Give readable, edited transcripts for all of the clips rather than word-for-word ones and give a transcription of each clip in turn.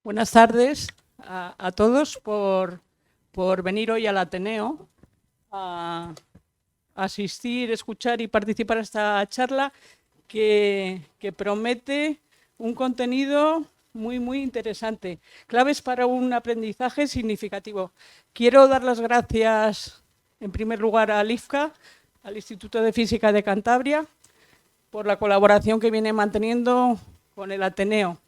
Buenas tardes a todos por venir hoy al Ateneo a asistir, escuchar y participar en esta charla que promete un contenido muy interesante. Claves para un aprendizaje significativo. Quiero dar las gracias, en primer lugar, al IFCA, al Instituto de Física de Cantabria, por la colaboración que viene manteniendo con el Ateneo.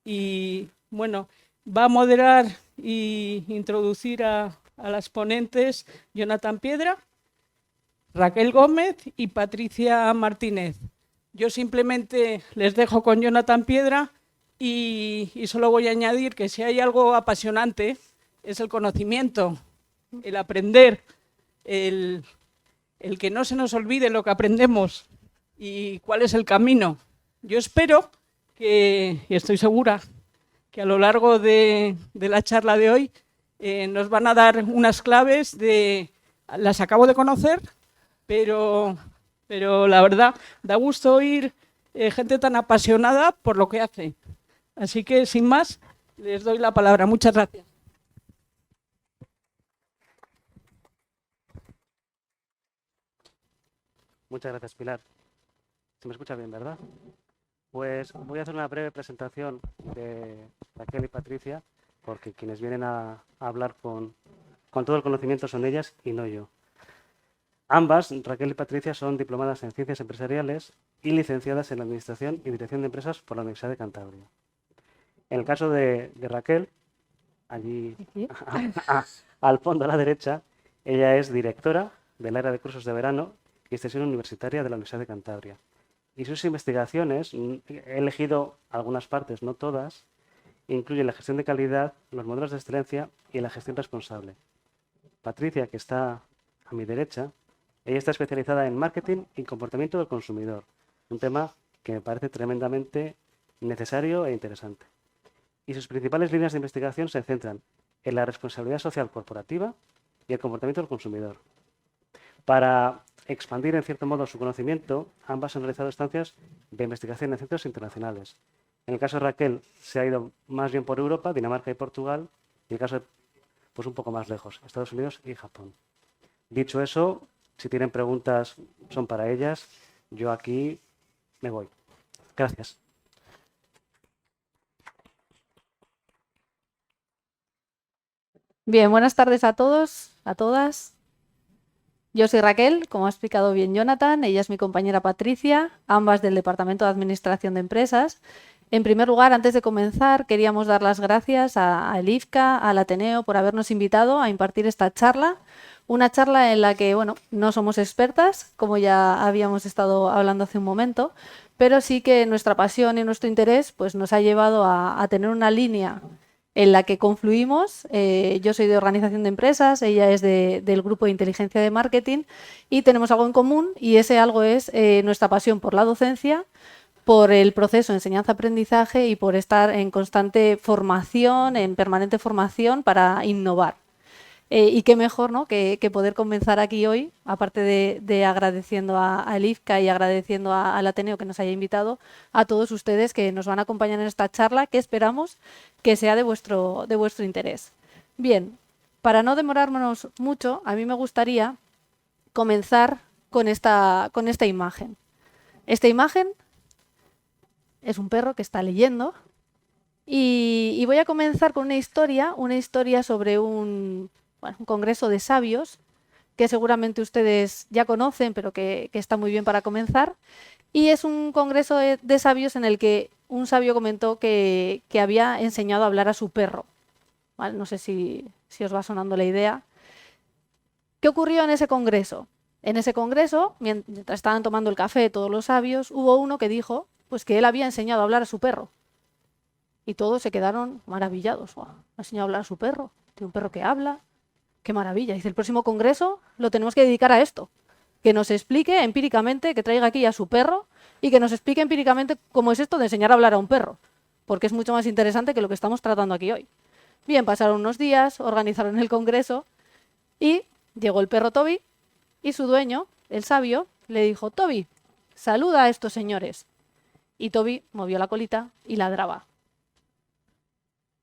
Y bueno, va a moderar e introducir a las ponentes Jonathan Piedra, Raquel Gómez y Patricia Martínez. Yo simplemente les dejo con Jonathan Piedra y solo voy a añadir que si hay algo apasionante es el conocimiento, el aprender, el que no se nos olvide lo que aprendemos y cuál es el camino. Yo espero y estoy segura que a lo largo de la charla de hoy nos van a dar unas claves las acabo de conocer, pero la verdad da gusto oír gente tan apasionada por lo que hace. Así que, sin más, les doy la palabra. Muchas gracias. Muchas gracias, Pilar. Se me escucha bien, ¿verdad? Pues voy a hacer una breve presentación de Raquel y Patricia, porque quienes vienen a hablar con todo el conocimiento son ellas y no yo. Ambas, Raquel y Patricia, son diplomadas en Ciencias Empresariales y licenciadas en Administración y Dirección de Empresas por la Universidad de Cantabria. En el caso de Raquel, allí al fondo a la derecha, ella es directora del área de cursos de verano y extensión universitaria de la Universidad de Cantabria. Y sus investigaciones, he elegido algunas partes, no todas, incluyen la gestión de calidad, los modelos de excelencia y la gestión responsable. Patricia, que está a mi derecha, ella está especializada en marketing y comportamiento del consumidor, un tema que me parece tremendamente necesario e interesante. Y sus principales líneas de investigación se centran en la responsabilidad social corporativa y el comportamiento del consumidor. Para expandir en cierto modo su conocimiento, ambas han realizado estancias de investigación en centros internacionales. En el caso de Raquel se ha ido más bien por Europa, Dinamarca y Portugal, y en el caso de, pues un poco más lejos, Estados Unidos y Japón. Dicho eso, si tienen preguntas son para ellas, yo aquí me voy. Gracias. Bien, buenas tardes a todos, a todas. Yo soy Raquel, como ha explicado bien Jonathan, ella es mi compañera Patricia, ambas del Departamento de Administración de Empresas. En primer lugar, antes de comenzar, queríamos dar las gracias al IFCA, al Ateneo, por habernos invitado a impartir esta charla. Una charla en la que, bueno, no somos expertas, como ya habíamos estado hablando hace un momento, pero sí que nuestra pasión y nuestro interés pues, nos ha llevado a tener una línea en la que confluimos. Yo soy de organización de empresas, ella es del grupo de inteligencia de marketing y tenemos algo en común y ese algo es nuestra pasión por la docencia, por el proceso de enseñanza-aprendizaje y por estar en constante formación, en permanente formación para innovar. Y qué mejor, ¿no?, que poder comenzar aquí hoy, aparte de agradeciendo al IFCA y agradeciendo al Ateneo que nos haya invitado, a todos ustedes que nos van a acompañar en esta charla, que esperamos que sea de vuestro interés. Bien, para no demorarnos mucho, a mí me gustaría comenzar con esta imagen. Esta imagen es un perro que está leyendo y voy a comenzar con una historia sobre un congreso de sabios que seguramente ustedes ya conocen, pero que está muy bien para comenzar. Y es un congreso de sabios en el que un sabio comentó que había enseñado a hablar a su perro. ¿Vale? No sé si os va sonando la idea. ¿Qué ocurrió en ese congreso? En ese congreso, mientras estaban tomando el café todos los sabios, hubo uno que dijo pues, que él había enseñado a hablar a su perro. Y todos se quedaron maravillados. ¡Wow! Ha enseñado a hablar a su perro. Tiene un perro que habla. ¡Qué maravilla! Dice, el próximo congreso lo tenemos que dedicar a esto. Que nos explique empíricamente, que traiga aquí a su perro y que nos explique empíricamente cómo es esto de enseñar a hablar a un perro. Porque es mucho más interesante que lo que estamos tratando aquí hoy. Bien, pasaron unos días, organizaron el congreso y llegó el perro Toby y su dueño, el sabio, le dijo, Toby, saluda a estos señores. Y Toby movió la colita y ladraba.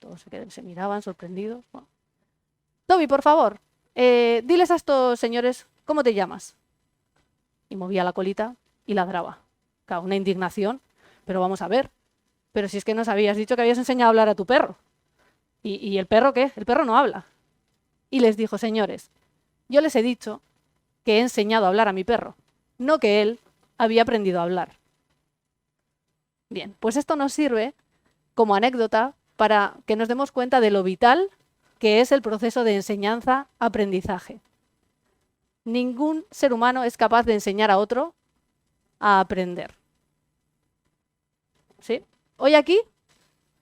Todos se miraban sorprendidos. Bueno. Toby, por favor, diles a estos señores, ¿cómo te llamas? Y movía la colita y ladraba. Claro, una indignación, pero vamos a ver. Pero si es que nos habías dicho que habías enseñado a hablar a tu perro. ¿Y el perro qué? El perro no habla. Y les dijo, señores, yo les he dicho que he enseñado a hablar a mi perro, no que él había aprendido a hablar. Bien, pues esto nos sirve como anécdota para que nos demos cuenta de lo vital que es el proceso de enseñanza-aprendizaje. Ningún ser humano es capaz de enseñar a otro a aprender. ¿Sí? Hoy aquí,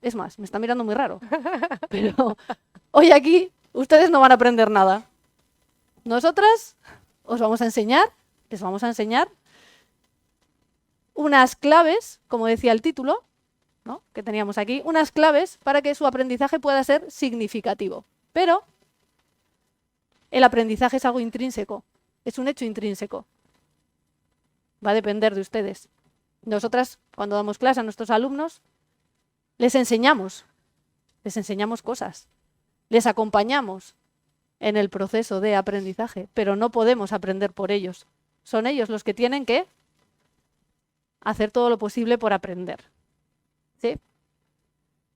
es más, me está mirando muy raro, pero hoy aquí ustedes no van a aprender nada. Nosotras os vamos a enseñar, les vamos a enseñar unas claves, como decía el título, ¿no?, que teníamos aquí, unas claves para que su aprendizaje pueda ser significativo. Pero el aprendizaje es algo intrínseco, es un hecho intrínseco. Va a depender de ustedes. Nosotras, cuando damos clase a nuestros alumnos, les enseñamos cosas, les acompañamos en el proceso de aprendizaje, pero no podemos aprender por ellos. Son ellos los que tienen que hacer todo lo posible por aprender. ¿Sí?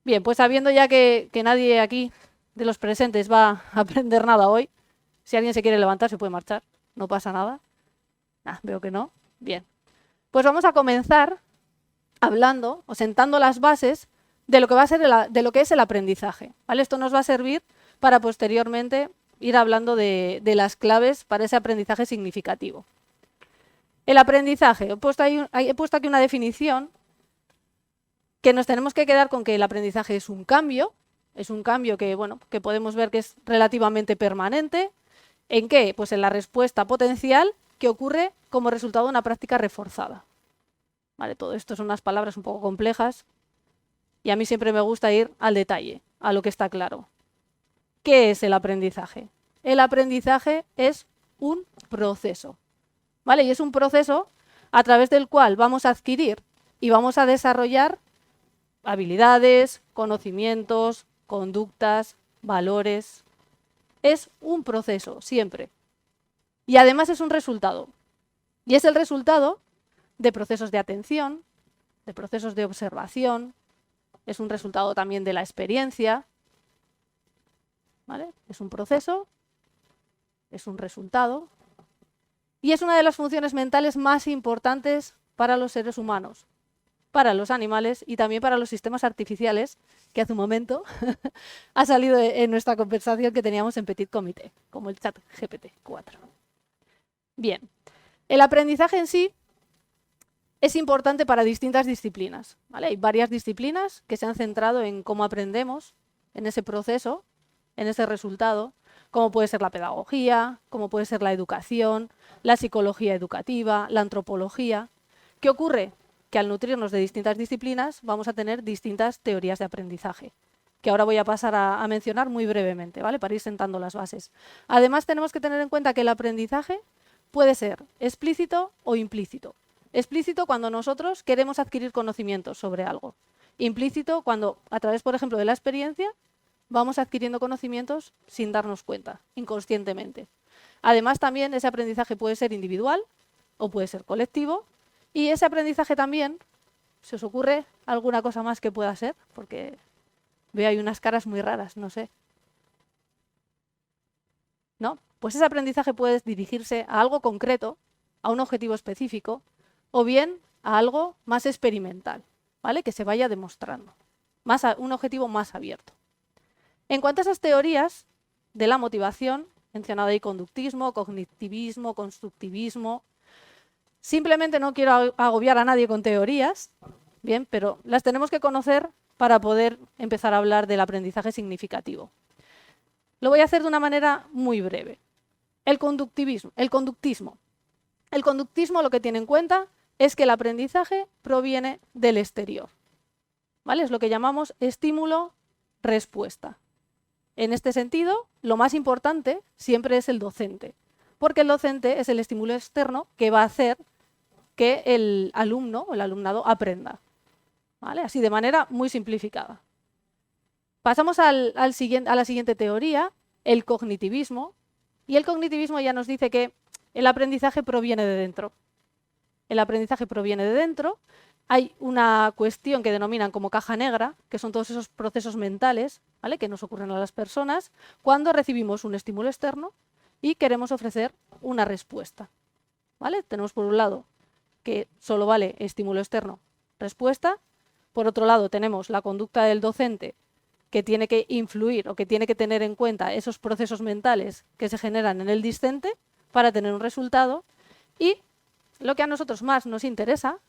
Bien, pues sabiendo ya que nadie aquí de los presentes va a aprender nada hoy, si alguien se quiere levantar se puede marchar, no pasa nada. Veo que no. Bien. Pues vamos a comenzar hablando o sentando las bases de lo que va a ser de lo que es el aprendizaje. ¿Vale? Esto nos va a servir para posteriormente ir hablando de las claves para ese aprendizaje significativo. El aprendizaje, he puesto aquí una definición que nos tenemos que quedar con que el aprendizaje es un cambio que, bueno, que podemos ver que es relativamente permanente. ¿En qué? Pues en la respuesta potencial que ocurre como resultado de una práctica reforzada. ¿Vale? Todo esto son unas palabras un poco complejas y a mí siempre me gusta ir al detalle, a lo que está claro. ¿Qué es el aprendizaje? El aprendizaje es un proceso, ¿vale? Y es un proceso a través del cual vamos a adquirir y vamos a desarrollar habilidades, conocimientos, conductas, valores. Es un proceso, siempre. Y además es un resultado. Y es el resultado de procesos de atención, de procesos de observación, es un resultado también de la experiencia. ¿Vale? Es un proceso, es un resultado y es una de las funciones mentales más importantes para los seres humanos, para los animales y también para los sistemas artificiales, que hace un momento ha salido en nuestra conversación que teníamos en Petit Comité, como el chat GPT-4. Bien, el aprendizaje en sí es importante para distintas disciplinas, ¿vale? Hay varias disciplinas que se han centrado en cómo aprendemos en ese proceso, en ese resultado, como puede ser la pedagogía, como puede ser la educación, la psicología educativa, la antropología. ¿Qué ocurre? Que al nutrirnos de distintas disciplinas vamos a tener distintas teorías de aprendizaje, que ahora voy a pasar a mencionar muy brevemente, ¿vale? Para ir sentando las bases. Además, tenemos que tener en cuenta que el aprendizaje puede ser explícito o implícito. Explícito cuando nosotros queremos adquirir conocimientos sobre algo. Implícito cuando, a través, por ejemplo, de la experiencia, vamos adquiriendo conocimientos sin darnos cuenta, inconscientemente. Además, también ese aprendizaje puede ser individual o puede ser colectivo. Y ese aprendizaje también, ¿se os ocurre alguna cosa más que pueda ser? Porque veo ahí unas caras muy raras, no sé. ¿No? Pues ese aprendizaje puede dirigirse a algo concreto, a un objetivo específico, o bien a algo más experimental, ¿vale? Que se vaya demostrando. Un objetivo más abierto. En cuanto a esas teorías de la motivación, mencionado ahí conductismo, cognitivismo, constructivismo, simplemente no quiero agobiar a nadie con teorías, bien, pero las tenemos que conocer para poder empezar a hablar del aprendizaje significativo. Lo voy a hacer de una manera muy breve. El conductismo lo que tiene en cuenta es que el aprendizaje proviene del exterior, ¿vale? Es lo que llamamos estímulo-respuesta. En este sentido, lo más importante siempre es el docente, porque el docente es el estímulo externo que va a hacer que el alumno o el alumnado aprenda, ¿vale? Así de manera muy simplificada. Pasamos a la siguiente teoría, el cognitivismo. Y el cognitivismo ya nos dice que el aprendizaje proviene de dentro. El aprendizaje proviene de dentro. Hay una cuestión que denominan como caja negra, que son todos esos procesos mentales, ¿vale?, que nos ocurren a las personas cuando recibimos un estímulo externo y queremos ofrecer una respuesta. ¿Vale? Tenemos por un lado que solo vale estímulo externo, respuesta. Por otro lado tenemos la conducta del docente, que tiene que influir o que tiene que tener en cuenta esos procesos mentales que se generan en el discente para tener un resultado. Y lo que a nosotros más nos interesa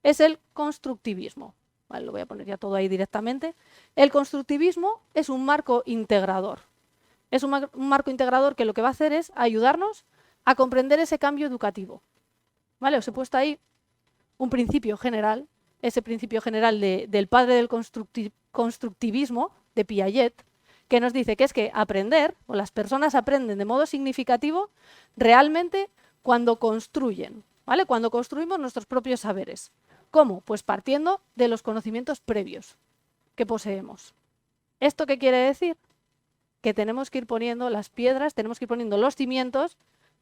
es el constructivismo. Vale, lo voy a poner ya todo ahí directamente. El constructivismo es un marco integrador. Es un marco integrador que lo que va a hacer es ayudarnos a comprender ese cambio educativo. ¿Vale? Os he puesto ahí un principio general, ese principio general del padre del constructivismo, de Piaget, que nos dice que es que aprender, o las personas aprenden de modo significativo, realmente cuando construyen, ¿vale? Cuando construimos nuestros propios saberes. ¿Cómo? Pues partiendo de los conocimientos previos que poseemos. ¿Esto qué quiere decir? Que tenemos que ir poniendo las piedras, tenemos que ir poniendo los cimientos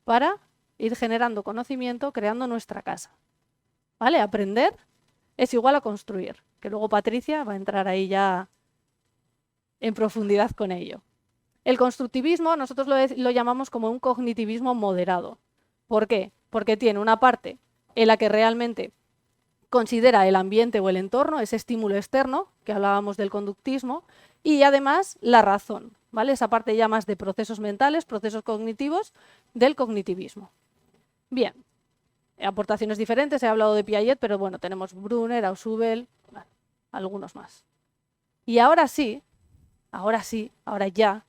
para ir generando conocimiento, creando nuestra casa. ¿Vale? Aprender es igual a construir, que luego Patricia va a entrar ahí ya en profundidad con ello. El constructivismo nosotros lo llamamos como un cognitivismo moderado. ¿Por qué? Porque tiene una parte en la que realmente considera el ambiente o el entorno, ese estímulo externo, que hablábamos del conductismo, y además la razón, ¿vale? Esa parte ya más de procesos mentales, procesos cognitivos del cognitivismo. Bien, aportaciones diferentes, he hablado de Piaget, pero bueno, tenemos Brunner, Ausubel, bueno, algunos más. Y ahora sí, ahora ya,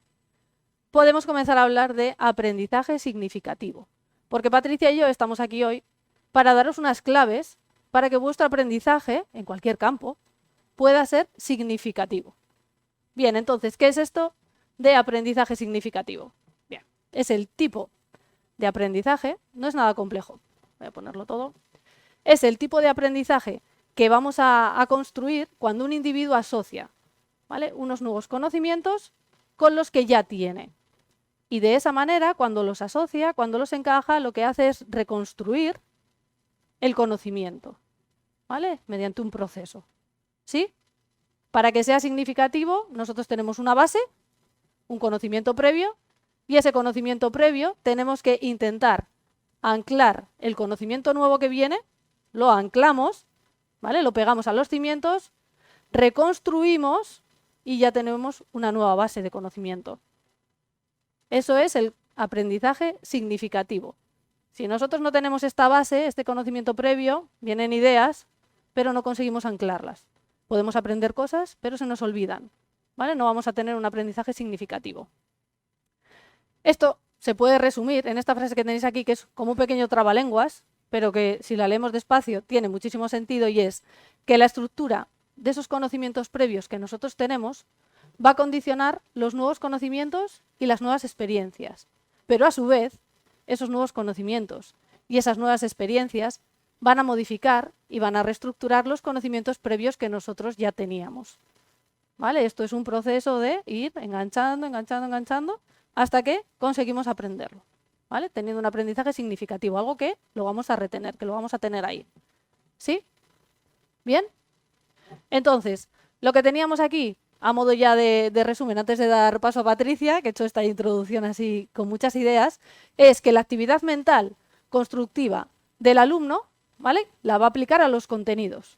podemos comenzar a hablar de aprendizaje significativo. Porque Patricia y yo estamos aquí hoy para daros unas claves para que vuestro aprendizaje, en cualquier campo, pueda ser significativo. Bien, entonces, ¿qué es esto de aprendizaje significativo? Bien, es el tipo de aprendizaje, no es nada complejo, voy a ponerlo todo, es el tipo de aprendizaje que vamos a construir cuando un individuo asocia, ¿vale?, unos nuevos conocimientos con los que ya tiene. Y de esa manera, cuando los asocia, cuando los encaja, lo que hace es reconstruir el conocimiento, ¿vale?, mediante un proceso. ¿Sí? Para que sea significativo, nosotros tenemos una base, un conocimiento previo, y ese conocimiento previo tenemos que intentar anclar el conocimiento nuevo que viene, lo anclamos, ¿vale?, lo pegamos a los cimientos, reconstruimos y ya tenemos una nueva base de conocimiento. Eso es el aprendizaje significativo. Si nosotros no tenemos esta base, este conocimiento previo, vienen ideas, pero no conseguimos anclarlas. Podemos aprender cosas, pero se nos olvidan, ¿vale? No vamos a tener un aprendizaje significativo. Esto se puede resumir en esta frase que tenéis aquí, que es como un pequeño trabalenguas, pero que si la leemos despacio tiene muchísimo sentido, y es que la estructura de esos conocimientos previos que nosotros tenemos va a condicionar los nuevos conocimientos y las nuevas experiencias. Pero a su vez, esos nuevos conocimientos y esas nuevas experiencias van a modificar y van a reestructurar los conocimientos previos que nosotros ya teníamos. ¿Vale? Esto es un proceso de ir enganchando, enganchando, enganchando, hasta que conseguimos aprenderlo, ¿vale? Teniendo un aprendizaje significativo, algo que lo vamos a retener, que lo vamos a tener ahí. ¿Sí? ¿Bien? Entonces, lo que teníamos aquí, a modo ya de resumen, antes de dar paso a Patricia, que he hecho esta introducción así con muchas ideas, es que la actividad mental constructiva del alumno, ¿vale?, la va a aplicar a los contenidos.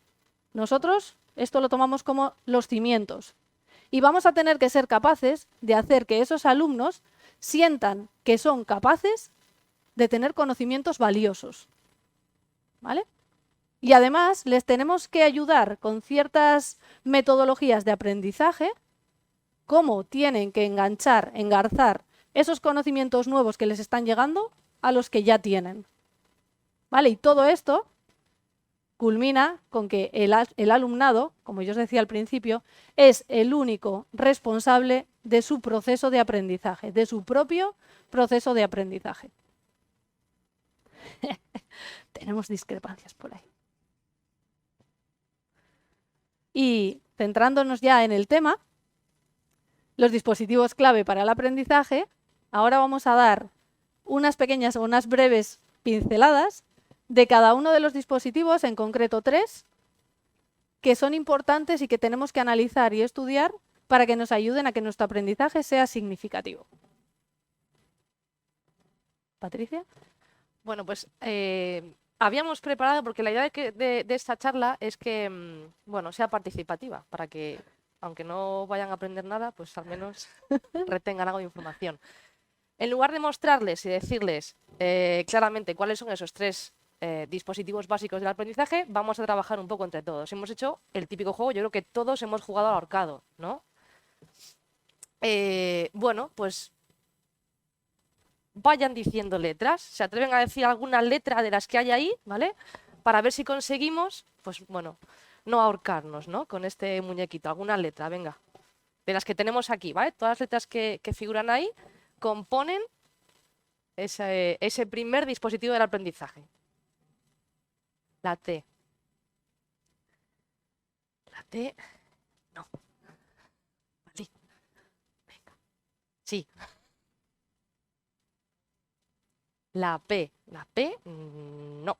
Nosotros esto lo tomamos como los cimientos. Y vamos a tener que ser capaces de hacer que esos alumnos sientan que son capaces de tener conocimientos valiosos, ¿vale? Y además les tenemos que ayudar con ciertas metodologías de aprendizaje, cómo tienen que engarzar esos conocimientos nuevos que les están llegando a los que ya tienen, ¿vale? Y todo esto culmina con que el alumnado, como yo os decía al principio, es el único responsable de su proceso de aprendizaje, de su propio proceso de aprendizaje. Tenemos discrepancias por ahí. Y centrándonos ya en el tema, los dispositivos clave para el aprendizaje, ahora vamos a dar unas pequeñas o unas breves pinceladas de cada uno de los dispositivos, en concreto 3, que son importantes y que tenemos que analizar y estudiar para que nos ayuden a que nuestro aprendizaje sea significativo. Patricia. Bueno, pues habíamos preparado, porque la idea de esta charla es que, bueno, sea participativa, para que, aunque no vayan a aprender nada, pues al menos retengan algo de información. En lugar de mostrarles y decirles claramente cuáles son esos 3 dispositivos básicos del aprendizaje, vamos a trabajar un poco entre todos. Hemos hecho el típico juego, yo creo que todos hemos jugado al ahorcado, ¿no? Bueno, pues vayan diciendo letras, se atreven a decir alguna letra de las que hay ahí, ¿vale? Para ver si conseguimos, pues bueno, no ahorcarnos, ¿no? Con este muñequito, alguna letra, venga. De las que tenemos aquí, ¿vale? Todas las letras que figuran ahí componen ese primer dispositivo del aprendizaje. La T. La T, no. Vale. Venga. Sí. La P. La P, no.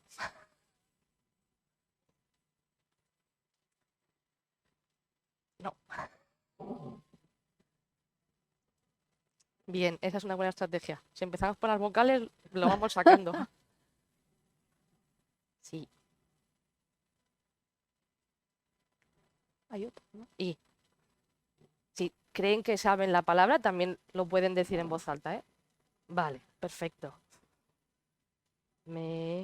No. Bien, esa es una buena estrategia. Si empezamos por las vocales, lo vamos sacando. Sí. Hay otro, ¿no? Y. Si creen que saben la palabra, también lo pueden decir en voz alta, ¿eh? Vale, perfecto. Memoria.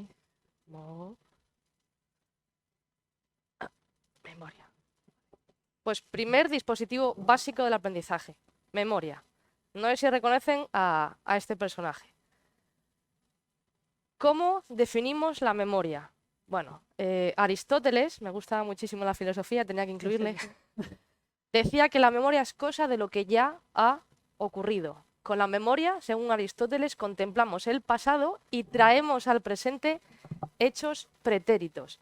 Pues primer dispositivo básico del aprendizaje, memoria. No sé si reconocen a este personaje. ¿Cómo definimos la memoria? Bueno, Aristóteles, me gusta muchísimo la filosofía, tenía que incluirle, decía que la memoria es cosa de lo que ya ha ocurrido. Con la memoria, según Aristóteles, contemplamos el pasado y traemos al presente hechos pretéritos.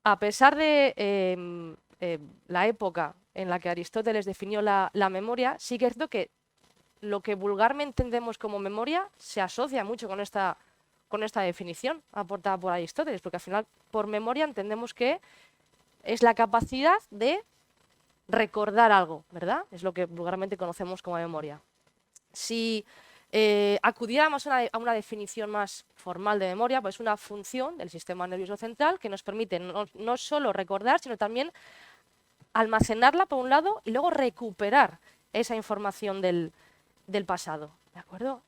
A pesar de la época en la que Aristóteles definió la memoria, sí que es cierto que lo que vulgarmente entendemos como memoria se asocia mucho con esta definición aportada por Aristóteles, porque al final por memoria entendemos que es la capacidad de recordar algo, ¿verdad? Es lo que vulgarmente conocemos como memoria. Si acudiéramos a una definición más formal de memoria, pues una función del sistema nervioso central que nos permite no solo recordar, sino también almacenarla por un lado y luego recuperar esa información del pasado, ¿de acuerdo?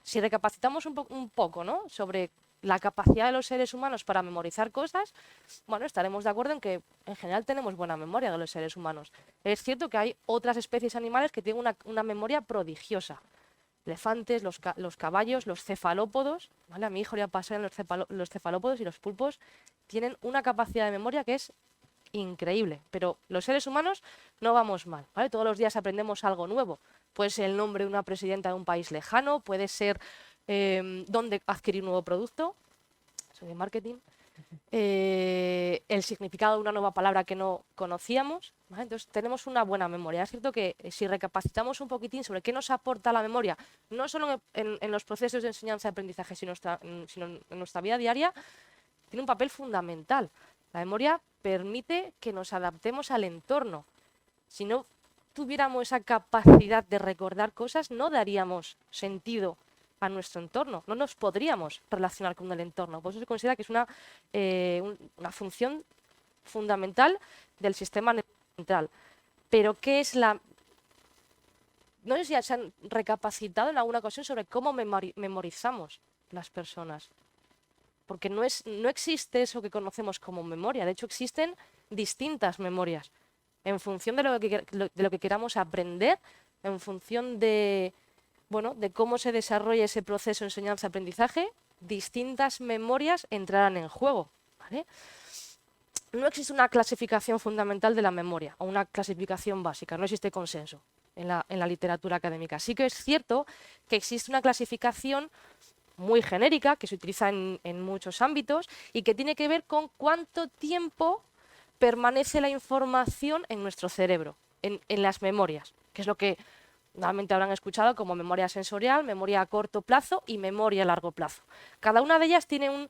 Si recapacitamos un poco, ¿no?, sobre la capacidad de los seres humanos para memorizar cosas, bueno, estaremos de acuerdo en que en general tenemos buena memoria de los seres humanos. Es cierto que hay otras especies animales que tienen una memoria prodigiosa. Elefantes, los caballos, los cefalópodos, ¿vale? A mi hijo le ha pasado en los cefalópodos y los pulpos tienen una capacidad de memoria que es increíble, pero los seres humanos no vamos mal, ¿vale? Todos los días aprendemos algo nuevo. Puede ser el nombre de una presidenta de un país lejano, puede ser dónde adquirir un nuevo producto, soy de marketing, el significado de una nueva palabra que no conocíamos, ¿vale? Entonces tenemos una buena memoria. Es cierto que si recapacitamos un poquitín sobre qué nos aporta la memoria, no solo en los procesos de enseñanza y aprendizaje, sino en nuestra vida diaria, tiene un papel fundamental. La memoria permite que nos adaptemos al entorno. Si no tuviéramos esa capacidad de recordar cosas, no daríamos sentido a nuestro entorno, no nos podríamos relacionar con el entorno. Por eso se considera que es una función fundamental del sistema nervioso central. Pero ¿qué es la...? No sé si se han recapacitado en alguna ocasión sobre cómo memorizamos las personas. Porque no existe eso que conocemos como memoria. De hecho, existen distintas memorias. En función de lo que queramos aprender, en función de cómo se desarrolla ese proceso de enseñanza-aprendizaje, distintas memorias entrarán en juego, ¿vale? No existe una clasificación fundamental de la memoria o una clasificación básica, no existe consenso en la literatura académica. Sí que es cierto que existe una clasificación muy genérica que se utiliza en muchos ámbitos y que tiene que ver con cuánto tiempo permanece la información en nuestro cerebro, en las memorias, que es lo que normalmente habrán escuchado como memoria sensorial, memoria a corto plazo y memoria a largo plazo. Cada una de ellas tiene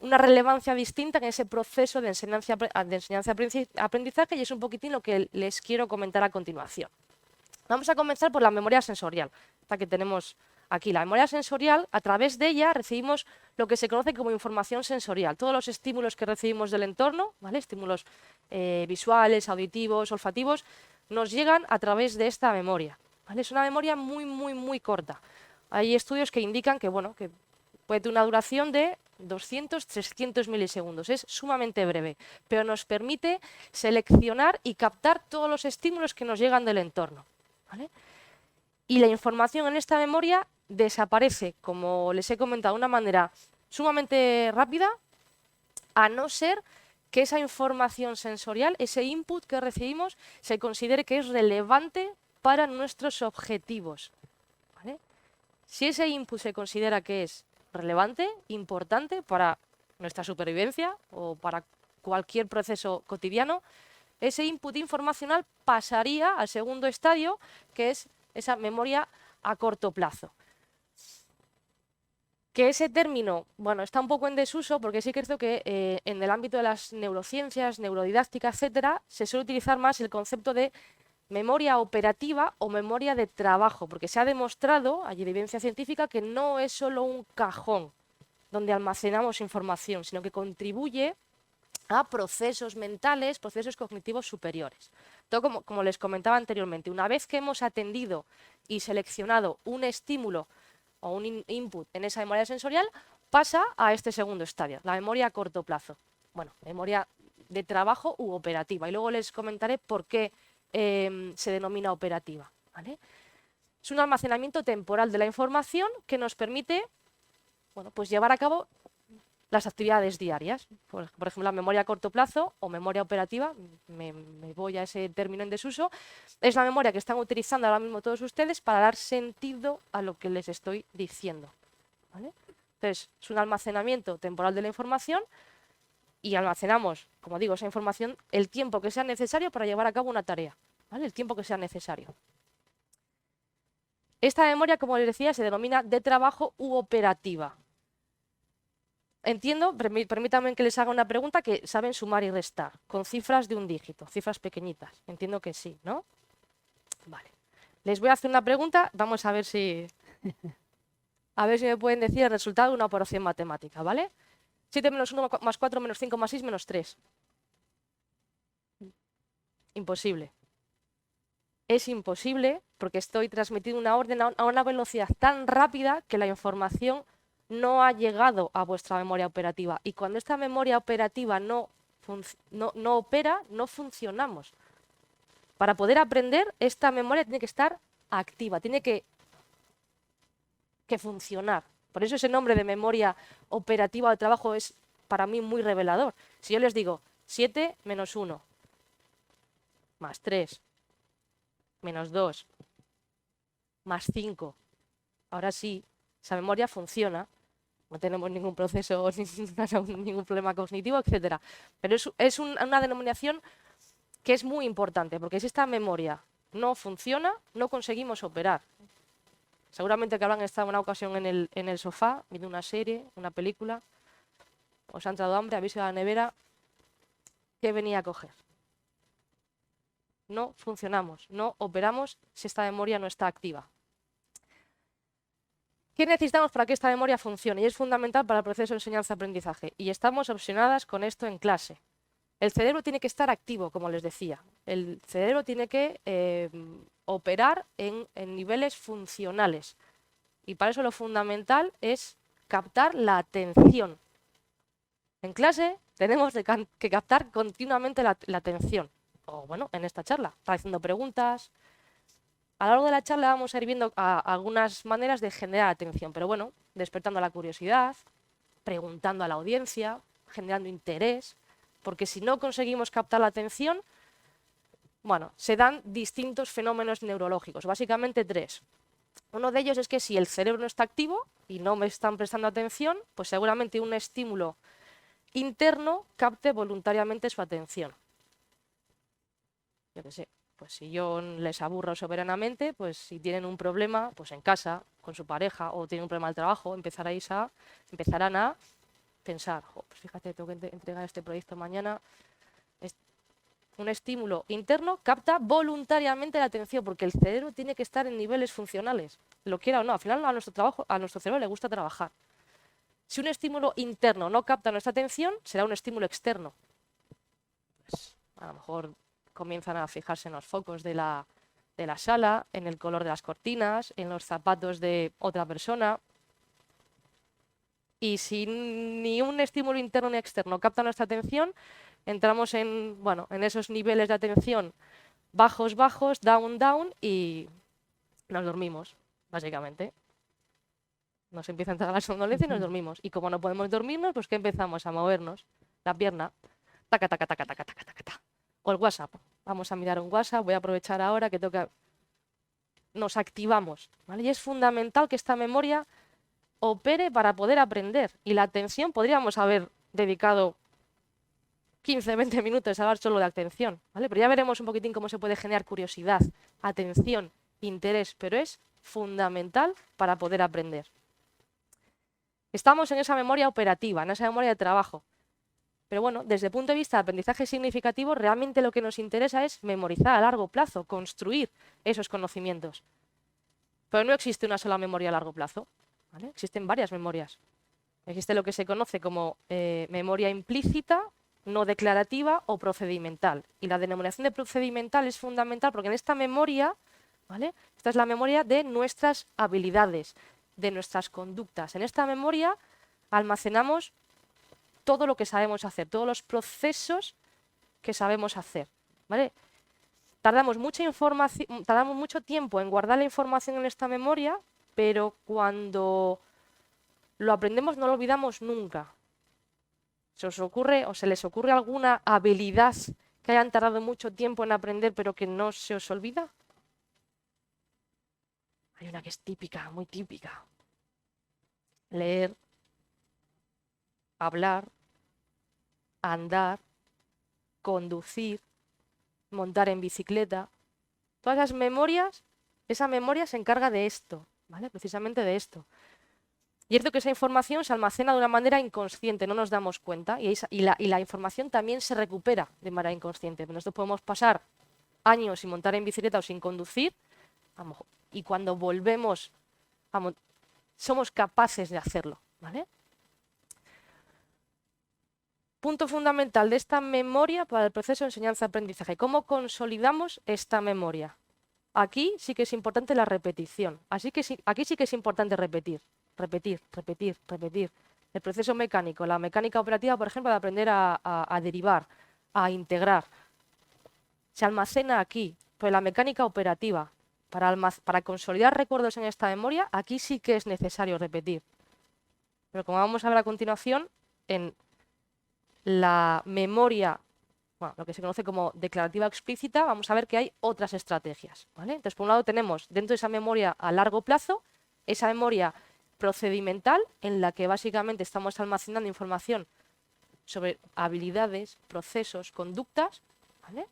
una relevancia distinta en ese proceso de enseñanza-aprendizaje y es un poquitín lo que les quiero comentar a continuación. Vamos a comenzar por la memoria sensorial, esta que tenemos aquí. La memoria sensorial, a través de ella recibimos lo que se conoce como información sensorial. Todos los estímulos que recibimos del entorno, ¿vale? Estímulos visuales, auditivos, olfativos, nos llegan a través de esta memoria, ¿vale? Es una memoria muy, muy, muy corta. Hay estudios que indican que, bueno, que puede tener una duración de 200, 300 milisegundos. Es sumamente breve, pero nos permite seleccionar y captar todos los estímulos que nos llegan del entorno, ¿vale? Y la información en esta memoria desaparece, como les he comentado, de una manera sumamente rápida, a no ser que esa información sensorial, ese input que recibimos, se considere que es relevante para nuestros objetivos, ¿vale? Si ese input se considera que es relevante, importante para nuestra supervivencia o para cualquier proceso cotidiano, ese input informacional pasaría al segundo estadio, que es esa memoria a corto plazo. Que ese término, bueno, está un poco en desuso porque sí que creo que en el ámbito de las neurociencias, neurodidáctica, etcétera, se suele utilizar más el concepto de memoria operativa o memoria de trabajo, porque se ha demostrado, hay evidencia científica, que no es solo un cajón donde almacenamos información, sino que contribuye a procesos mentales, procesos cognitivos superiores. Todo como les comentaba anteriormente, una vez que hemos atendido y seleccionado un estímulo o un input en esa memoria sensorial, pasa a este segundo estadio, la memoria a corto plazo. Bueno, memoria de trabajo u operativa. Y luego les comentaré por qué se denomina operativa, ¿vale? Es un almacenamiento temporal de la información que nos permite, bueno, pues llevar a cabo las actividades diarias. Por ejemplo, la memoria a corto plazo o memoria operativa, me voy a ese término en desuso, es la memoria que están utilizando ahora mismo todos ustedes para dar sentido a lo que les estoy diciendo, ¿vale? Entonces, es un almacenamiento temporal de la información y almacenamos, como digo, esa información el tiempo que sea necesario para llevar a cabo una tarea, ¿vale? El tiempo que sea necesario. Esta memoria, como les decía, se denomina de trabajo u operativa. Entiendo, permítanme que les haga una pregunta, que saben sumar y restar, con cifras de un dígito, cifras pequeñitas. Entiendo que sí, ¿no? Vale. Les voy a hacer una pregunta, vamos a ver si me pueden decir el resultado de una operación matemática, ¿vale? 7 menos 1 más 4 menos 5 más 6 menos 3. Imposible. Es imposible porque estoy transmitiendo una orden a una velocidad tan rápida que la información no ha llegado a vuestra memoria operativa. Y cuando esta memoria operativa no opera, no funcionamos. Para poder aprender, esta memoria tiene que estar activa, tiene que funcionar. Por eso ese nombre de memoria operativa de trabajo es para mí muy revelador. Si yo les digo 7 menos 1 más 3 menos 2 más 5, ahora sí, esa memoria funciona. No tenemos ningún proceso, ningún problema cognitivo, etc. Pero es una denominación que es muy importante, porque si esta memoria no funciona, no conseguimos operar. Seguramente que habrán estado en una ocasión en el sofá, viendo una serie, una película, os ha entrado hambre, habéis ido a la nevera, ¿qué venía a coger? No funcionamos, no operamos si esta memoria no está activa. ¿Qué necesitamos para que esta memoria funcione? Y es fundamental para el proceso de enseñanza-aprendizaje. Y estamos obsesionadas con esto en clase. El cerebro tiene que estar activo, como les decía. El cerebro tiene que operar en niveles funcionales. Y para eso lo fundamental es captar la atención. En clase tenemos que captar continuamente la atención. O bueno, en esta charla, haciendo preguntas. A lo largo de la charla vamos a ir viendo algunas maneras de generar atención, pero bueno, despertando la curiosidad, preguntando a la audiencia, generando interés, porque si no conseguimos captar la atención, bueno, se dan distintos fenómenos neurológicos, básicamente 3. Uno de ellos es que si el cerebro no está activo y no me están prestando atención, pues seguramente un estímulo interno capte voluntariamente su atención. Yo qué sé, Pues si yo les aburro soberanamente, pues si tienen un problema, pues en casa, con su pareja, o tienen un problema al trabajo, empezarán a pensar, "Jo, pues fíjate, tengo que entregar este proyecto mañana". Un estímulo interno capta voluntariamente la atención, porque el cerebro tiene que estar en niveles funcionales, lo quiera o no. Al final a nuestro cerebro le gusta trabajar. Si un estímulo interno no capta nuestra atención, será un estímulo externo. Pues, a lo mejor comienzan a fijarse en los focos de la sala, en el color de las cortinas, en los zapatos de otra persona. Y si ni un estímulo interno ni externo capta nuestra atención, entramos en esos niveles de atención bajos, down, y nos dormimos, básicamente. Nos empieza a entrar la somnolencia y nos dormimos. Y como no podemos dormirnos, pues ¿qué empezamos? A movernos la pierna. Taca, taca, taca, taca, taca, taca, taca. O el WhatsApp. Vamos a mirar un WhatsApp, voy a aprovechar ahora que toca. Nos activamos, ¿vale? Y es fundamental que esta memoria opere para poder aprender. Y la atención podríamos haber dedicado 15, 20 minutos a hablar solo de atención, ¿vale? Pero ya veremos un poquitín cómo se puede generar curiosidad, atención, interés, pero es fundamental para poder aprender. Estamos en esa memoria operativa, en esa memoria de trabajo. Pero bueno, desde el punto de vista de aprendizaje significativo, realmente lo que nos interesa es memorizar a largo plazo, construir esos conocimientos. Pero no existe una sola memoria a largo plazo, ¿vale? Existen varias memorias. Existe lo que se conoce como memoria implícita, no declarativa o procedimental. Y la denominación de procedimental es fundamental porque en esta memoria, ¿vale? Esta es la memoria de nuestras habilidades, de nuestras conductas. En esta memoria almacenamos todo lo que sabemos hacer, todos los procesos que sabemos hacer, ¿vale? Tardamos mucho tiempo en guardar la información en esta memoria, pero cuando lo aprendemos no lo olvidamos nunca. ¿Se os ocurre o se les ocurre alguna habilidad que hayan tardado mucho tiempo en aprender pero que no se os olvida? Hay una que es típica, muy típica. Leer, hablar, andar, conducir, montar en bicicleta. Todas esas memorias, esa memoria se encarga de esto, ¿vale? Precisamente de esto. Y es cierto que esa información se almacena de una manera inconsciente, no nos damos cuenta, y la información también se recupera de manera inconsciente. Nosotros podemos pasar años sin montar en bicicleta o sin conducir, y cuando volvemos, somos capaces de hacerlo, ¿vale? Punto fundamental de esta memoria para el proceso de enseñanza-aprendizaje. ¿Cómo consolidamos esta memoria? Aquí sí que es importante la repetición. Aquí sí que es importante repetir. El proceso mecánico, la mecánica operativa, por ejemplo, de aprender a derivar, a integrar, se almacena aquí. Pero la mecánica operativa, para consolidar recuerdos en esta memoria, aquí sí que es necesario repetir. Pero como vamos a ver a continuación, en la memoria, lo que se conoce como declarativa explícita, vamos a ver que hay otras estrategias, ¿vale? Entonces, por un lado tenemos dentro de esa memoria a largo plazo, esa memoria procedimental, en la que básicamente estamos almacenando información sobre habilidades, procesos, conductas, ¿vale?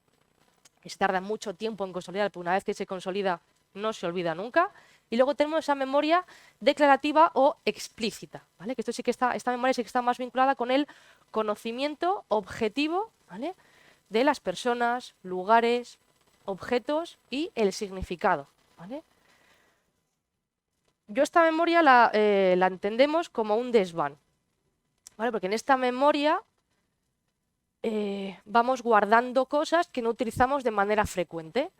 Que se tarda mucho tiempo en consolidar, pero una vez que se consolida no se olvida nunca. Y luego tenemos esa memoria declarativa o explícita, ¿vale? Que esta memoria sí que está más vinculada con el conocimiento objetivo, ¿vale? De las personas, lugares, objetos y el significado, ¿vale? Yo esta memoria la entendemos como un desván, ¿vale? Porque en esta memoria vamos guardando cosas que no utilizamos de manera frecuente,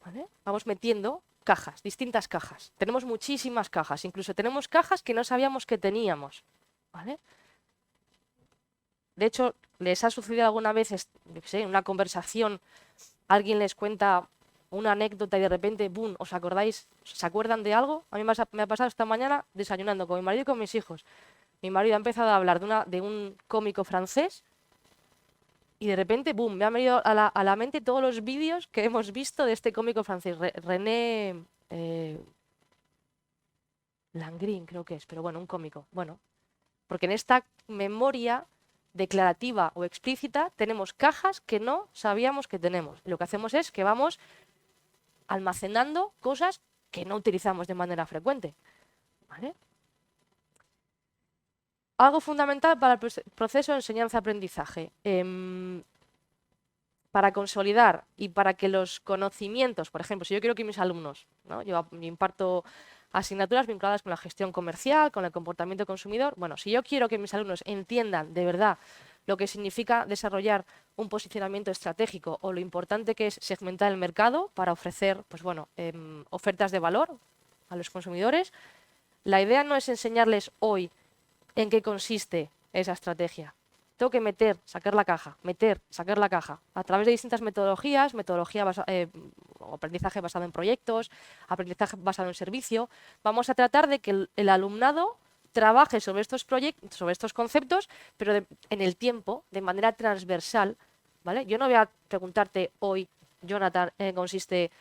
¿vale? Vamos metiendo cajas, distintas cajas. Tenemos muchísimas cajas, incluso tenemos cajas que no sabíamos que teníamos, ¿vale? De hecho, ¿les ha sucedido alguna vez, en una conversación, alguien les cuenta una anécdota y de repente, ¡boom!, ¿os acordáis? ¿Se acuerdan de algo? A mí me ha pasado esta mañana desayunando con mi marido y con mis hijos. Mi marido ha empezado a hablar de un cómico francés y de repente, ¡boom!, me han venido a la mente todos los vídeos que hemos visto de este cómico francés, René Langrin creo que es, pero bueno, un cómico. Bueno, porque en esta memoria declarativa o explícita tenemos cajas que no sabíamos que tenemos. Y lo que hacemos es que vamos almacenando cosas que no utilizamos de manera frecuente, ¿vale? Algo fundamental para el proceso de enseñanza-aprendizaje. Para consolidar y para que los conocimientos, por ejemplo, si yo quiero que mis alumnos, ¿no? Yo imparto asignaturas vinculadas con la gestión comercial, con el comportamiento consumidor. Bueno, si yo quiero que mis alumnos entiendan de verdad lo que significa desarrollar un posicionamiento estratégico o lo importante que es segmentar el mercado para ofrecer, pues bueno, ofertas de valor a los consumidores, la idea no es enseñarles hoy en qué consiste esa estrategia. Tengo que meter, sacar la caja, a través de distintas metodologías, o aprendizaje basado en proyectos, aprendizaje basado en servicio. Vamos a tratar de que el alumnado trabaje sobre estos proyectos, sobre estos conceptos, pero en el tiempo, de manera transversal, ¿vale? Yo no voy a preguntarte hoy, Jonathan, en qué consiste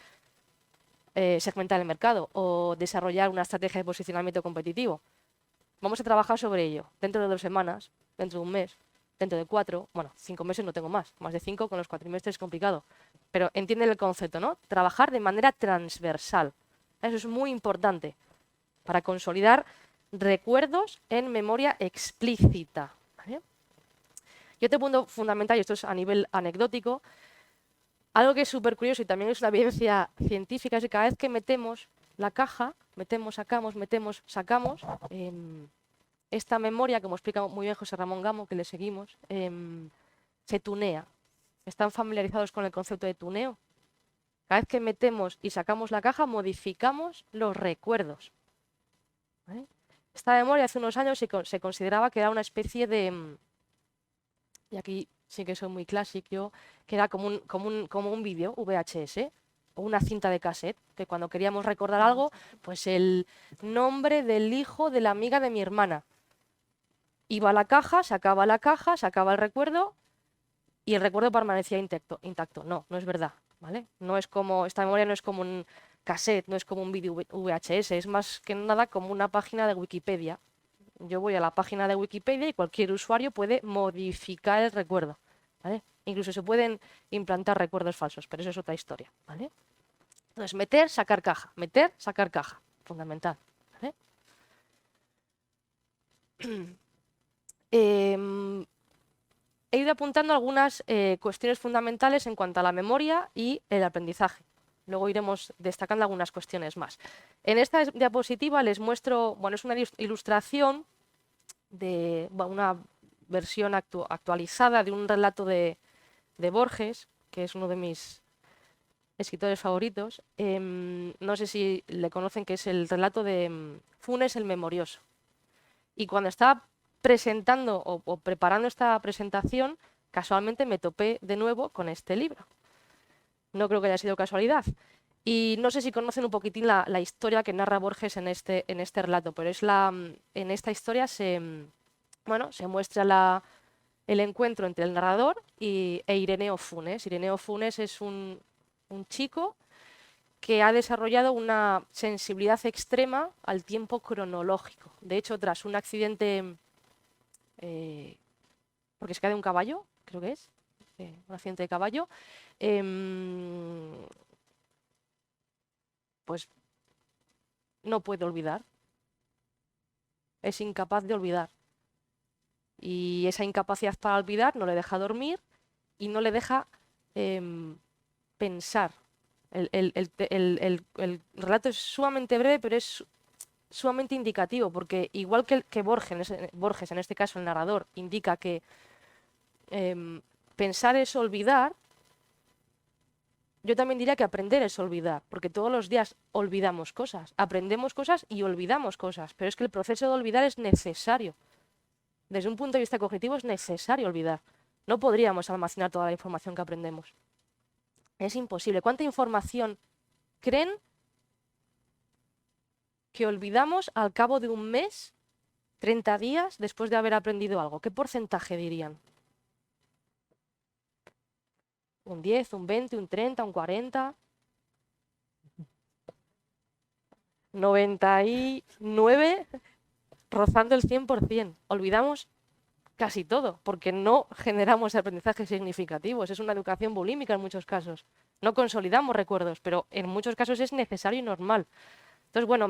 segmentar el mercado o desarrollar una estrategia de posicionamiento competitivo. Vamos a trabajar sobre ello dentro de 2 semanas, dentro de un mes, dentro de 4, bueno, 5 meses no tengo más de 5 con los cuatrimestres es complicado, pero entienden el concepto, ¿no? Trabajar de manera transversal. Eso es muy importante para consolidar recuerdos en memoria explícita, ¿vale? Y otro punto fundamental, y esto es a nivel anecdótico, algo que es súper curioso y también es una evidencia científica, es que cada vez que metemos la caja, metemos, sacamos, esta memoria, como explica muy bien José Ramón Gamo, que le seguimos, se tunea. ¿Están familiarizados con el concepto de tuneo? Cada vez que metemos y sacamos la caja, modificamos los recuerdos, ¿vale? Esta memoria hace unos años se consideraba que era una especie de, y aquí sí que soy muy clásico yo, que era como un vídeo VHS o una cinta de cassette, que cuando queríamos recordar algo, pues el nombre del hijo de la amiga de mi hermana. Iba a la caja, sacaba el recuerdo y el recuerdo permanecía intacto. No, no es verdad, ¿vale? Esta memoria no es como un cassette, no es como un vídeo VHS, es más que nada como una página de Wikipedia. Yo voy a la página de Wikipedia y cualquier usuario puede modificar el recuerdo, ¿vale? Incluso se pueden implantar recuerdos falsos, pero eso es otra historia, ¿vale? Entonces, meter, sacar caja, fundamental, ¿vale? He ido apuntando algunas cuestiones fundamentales en cuanto a la memoria y el aprendizaje. Luego iremos destacando algunas cuestiones más. En esta diapositiva les muestro, bueno, es una ilustración de una versión actualizada de un relato de Borges, que es uno de mis escritores favoritos. No sé si le conocen, que es el relato de Funes el Memorioso. Y cuando estaba presentando o preparando esta presentación, casualmente me topé de nuevo con este libro. No creo que haya sido casualidad. Y no sé si conocen un poquitín la historia que narra Borges en este relato, pero en esta historia se muestra el encuentro entre el narrador e Ireneo Funes. Ireneo Funes es un chico que ha desarrollado una sensibilidad extrema al tiempo cronológico. De hecho, tras un accidente, porque se cae de un caballo, creo que es, un accidente de caballo, pues no puede olvidar, es incapaz de olvidar. Y esa incapacidad para olvidar no le deja dormir y no le deja pensar. El relato es sumamente breve, pero es sumamente indicativo, porque igual que Borges, en este caso el narrador, indica que pensar es olvidar, yo también diría que aprender es olvidar, porque todos los días olvidamos cosas, aprendemos cosas y olvidamos cosas, pero es que el proceso de olvidar es necesario. Desde un punto de vista cognitivo es necesario olvidar. No podríamos almacenar toda la información que aprendemos. Es imposible. ¿Cuánta información creen que olvidamos al cabo de un mes, 30 días, después de haber aprendido algo? ¿Qué porcentaje dirían? ¿Un 10, un 20, un 30, un 40? 99, rozando el 100%. Olvidamos casi todo, porque no generamos aprendizajes significativos. Es una educación bulímica en muchos casos. No consolidamos recuerdos, pero en muchos casos es necesario y normal. Entonces, bueno,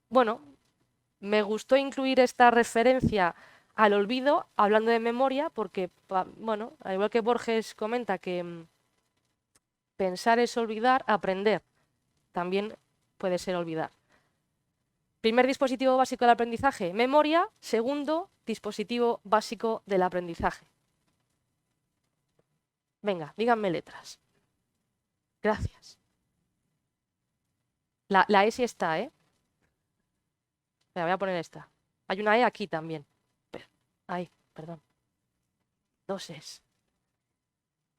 bueno, me gustó incluir esta referencia al olvido hablando de memoria, porque, bueno, al igual que Borges comenta que pensar es olvidar, aprender también puede ser olvidar. Primer dispositivo básico del aprendizaje, memoria. Segundo dispositivo básico del aprendizaje. Venga, díganme letras. Gracias. La E sí está, ¿eh? Voy a poner esta. Hay una E aquí también. Ahí, perdón. 2 Es.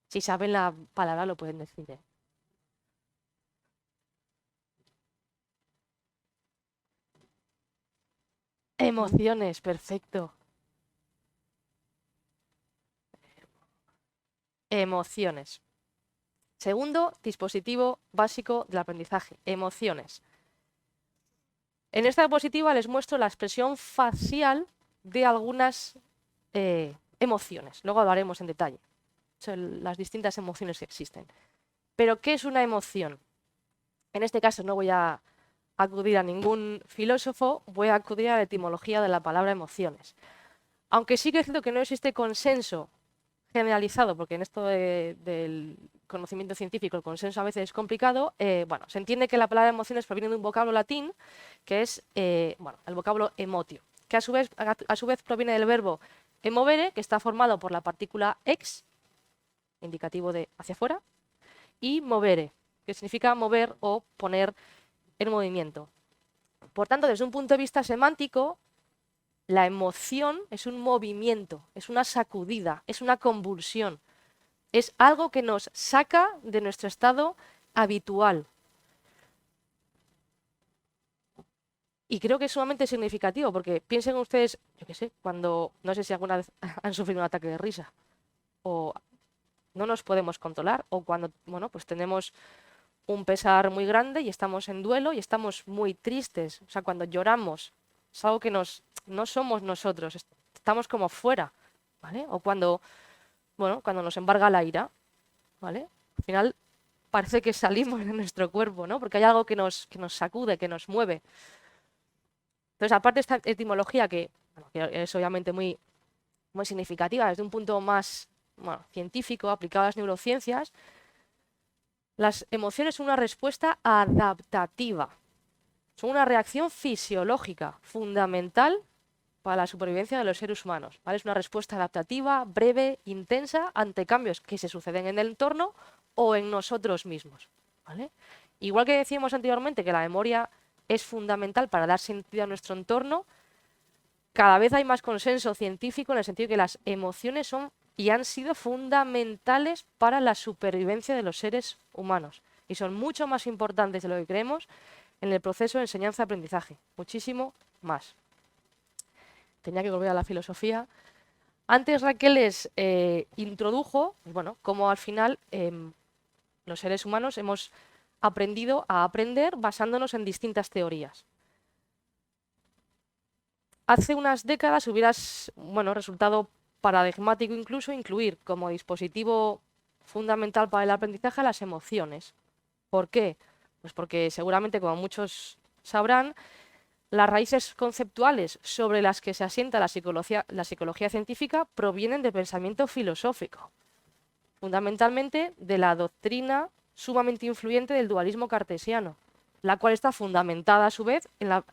Si saben la palabra lo pueden decir, ¿eh? Emociones, perfecto. Emociones. Segundo dispositivo básico del aprendizaje, emociones. En esta diapositiva les muestro la expresión facial de algunas emociones. Luego hablaremos en detalle sobre las distintas emociones que existen. Pero, ¿qué es una emoción? En este caso no voy a acudir a ningún filósofo, voy a acudir a la etimología de la palabra emociones. Aunque sí que es cierto que no existe consenso generalizado, porque en esto del conocimiento científico el consenso a veces es complicado, bueno, se entiende que la palabra emociones proviene de un vocablo latín, que es bueno, el vocablo emotio, que a su vez proviene del verbo emovere, que está formado por la partícula ex, indicativo de hacia afuera, y movere, que significa mover o poner en movimiento. Por tanto, desde un punto de vista semántico, la emoción es un movimiento, es una sacudida, es una convulsión, es algo que nos saca de nuestro estado habitual. Y creo que es sumamente significativo, porque piensen ustedes, yo qué sé, cuando, no sé si alguna vez han sufrido un ataque de risa, o no nos podemos controlar, o cuando, bueno, pues tenemos un pesar muy grande y estamos en duelo y estamos muy tristes. O sea, cuando lloramos, es algo que no somos nosotros, estamos como fuera, ¿vale? O cuando, bueno, cuando nos embarga la ira, ¿vale? Al final parece que salimos de nuestro cuerpo, ¿no? Porque hay algo que nos sacude, que nos mueve. Entonces, aparte de esta etimología que, bueno, que es obviamente muy, muy significativa desde un punto más, bueno, científico, aplicado a las neurociencias, las emociones son una respuesta adaptativa, son una reacción fisiológica fundamental para la supervivencia de los seres humanos, ¿vale? Es una respuesta adaptativa, breve, intensa, ante cambios que se suceden en el entorno o en nosotros mismos, ¿vale? Igual que decíamos anteriormente que la memoria es fundamental para dar sentido a nuestro entorno, cada vez hay más consenso científico en el sentido de que las emociones son y han sido fundamentales para la supervivencia de los seres humanos y son mucho más importantes de lo que creemos en el proceso de enseñanza-aprendizaje, muchísimo más. Tenía que volver a la filosofía. Antes Raquel les introdujo, bueno, cómo al final los seres humanos hemos aprendido a aprender basándonos en distintas teorías. Hace unas décadas hubiera, bueno, resultado paradigmático incluso incluir como dispositivo fundamental para el aprendizaje las emociones. ¿Por qué? Pues porque seguramente, como muchos sabrán, las raíces conceptuales sobre las que se asienta la psicología científica provienen del pensamiento filosófico, fundamentalmente de la doctrina sumamente influyente del dualismo cartesiano, la cual está fundamentada a su vez en la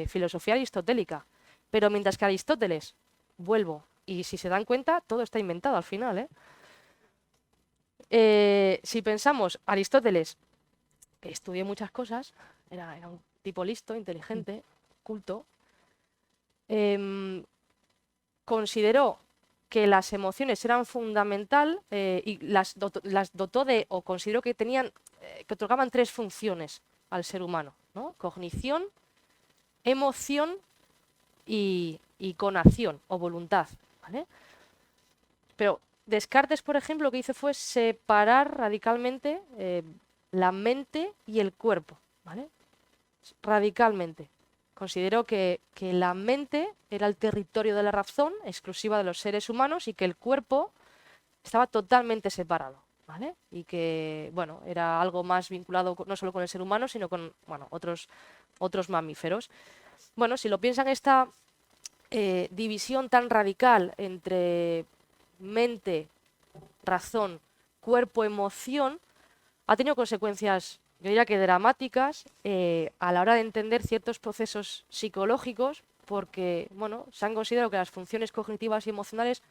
filosofía aristotélica. Pero mientras que Aristóteles, vuelvo, y si se dan cuenta, todo está inventado al final, si pensamos, Aristóteles, que estudió muchas cosas, era un tipo listo, inteligente, culto, consideró que las emociones eran fundamental y las dotó de, o consideró que tenían, que otorgaban 3 funciones al ser humano, ¿no? Cognición, emoción y conación o voluntad, ¿vale? Pero Descartes, por ejemplo, lo que hizo fue separar radicalmente la mente y el cuerpo, ¿vale? Radicalmente. consideró que la mente era el territorio de la razón, exclusiva de los seres humanos, y que el cuerpo estaba totalmente separado, ¿vale? Y que, bueno, era algo más vinculado no solo con el ser humano, sino con, bueno, otros mamíferos. Bueno, si lo piensan, esta división tan radical entre mente, razón, cuerpo, emoción, ha tenido consecuencias, yo diría que dramáticas, a la hora de entender ciertos procesos psicológicos, porque, bueno, se han considerado que las funciones cognitivas y emocionales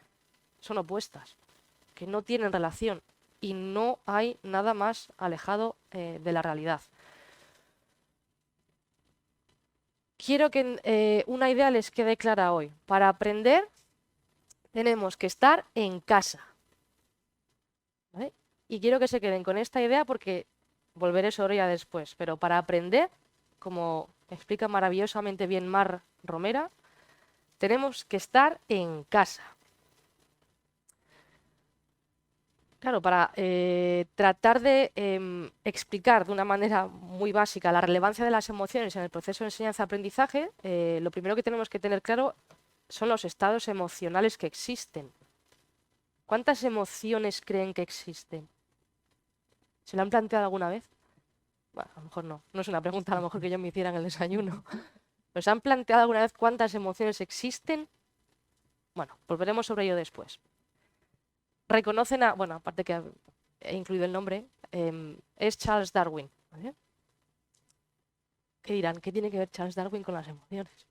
son opuestas, que no tienen relación, y no hay nada más alejado de la realidad. Quiero que una idea les quede clara hoy. Para aprender tenemos que estar en casa, ¿vale? Y quiero que se queden con esta idea porque volveré sobre ella después. Pero para aprender, como explica maravillosamente bien Mar Romera, tenemos que estar en casa. Claro, para tratar de explicar de una manera muy básica la relevancia de las emociones en el proceso de enseñanza-aprendizaje, lo primero que tenemos que tener claro son los estados emocionales que existen. ¿Cuántas emociones creen que existen? ¿Se lo han planteado alguna vez? Bueno, a lo mejor no. No es una pregunta a lo mejor que yo me hiciera en el desayuno. ¿Pero se han planteado alguna vez cuántas emociones existen? Bueno, volveremos sobre ello después. Reconocen a, bueno, aparte que he incluido el nombre, es Charles Darwin, ¿vale? ¿Qué dirán? ¿Qué tiene que ver Charles Darwin con las emociones?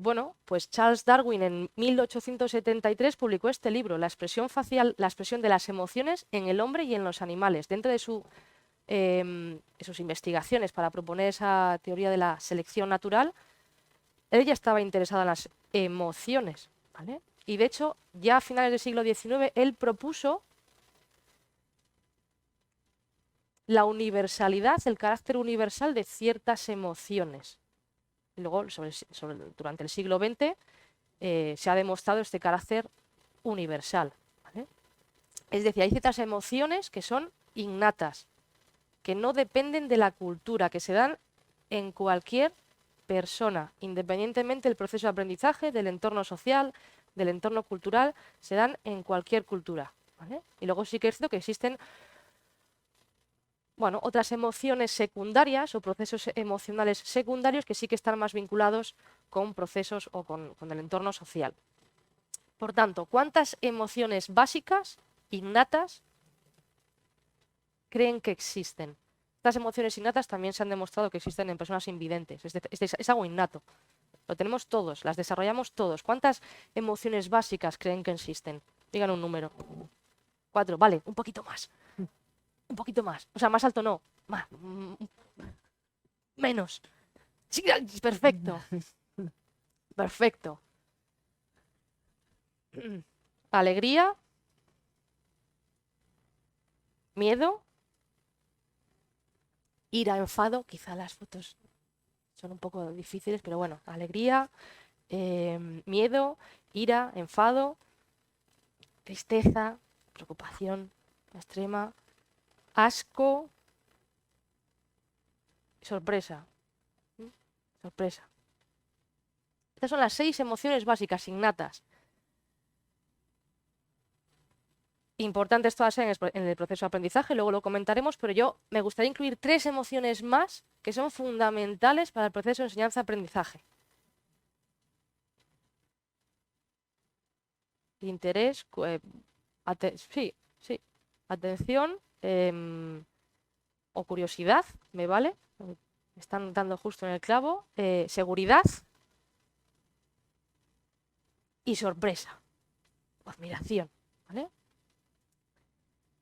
Bueno, pues Charles Darwin en 1873 publicó este libro, La expresión facial, la expresión de las emociones en el hombre y en los animales. Dentro de sus investigaciones para proponer esa teoría de la selección natural, él ya estaba interesado en las emociones, ¿vale? Y de hecho, ya a finales del siglo XIX, él propuso la universalidad, el carácter universal de ciertas emociones. Y luego, durante el siglo XX, se ha demostrado este carácter universal, ¿vale? Es decir, hay ciertas emociones que son innatas, que no dependen de la cultura, que se dan en cualquier persona, independientemente del proceso de aprendizaje, del entorno social, del entorno cultural, se dan en cualquier cultura, ¿vale? Y luego sí que es cierto que existen, bueno, otras emociones secundarias o procesos emocionales secundarios que sí que están más vinculados con procesos o con el entorno social. Por tanto, ¿cuántas emociones básicas, innatas, creen que existen? Estas emociones innatas también se han demostrado que existen en personas invidentes, es algo innato. Lo tenemos todos, las desarrollamos todos. ¿Cuántas emociones básicas creen que existen? Digan un número. 4, vale, un poquito más. Un poquito más. O sea, más alto no. Más. Menos. Sí, perfecto. Perfecto. Alegría. Miedo. Ira, enfado. Quizá las fotos son un poco difíciles, pero bueno. Alegría, miedo, ira, enfado, tristeza, preocupación extrema, asco, sorpresa. Sorpresa. Estas son las 6 emociones básicas, innatas. Importantes todas en el proceso de aprendizaje, luego lo comentaremos, pero yo me gustaría incluir 3 emociones más que son fundamentales para el proceso de enseñanza-aprendizaje. Interés, sí, atención o curiosidad, ¿me vale? Me están dando justo en el clavo. Seguridad y sorpresa o admiración, ¿vale?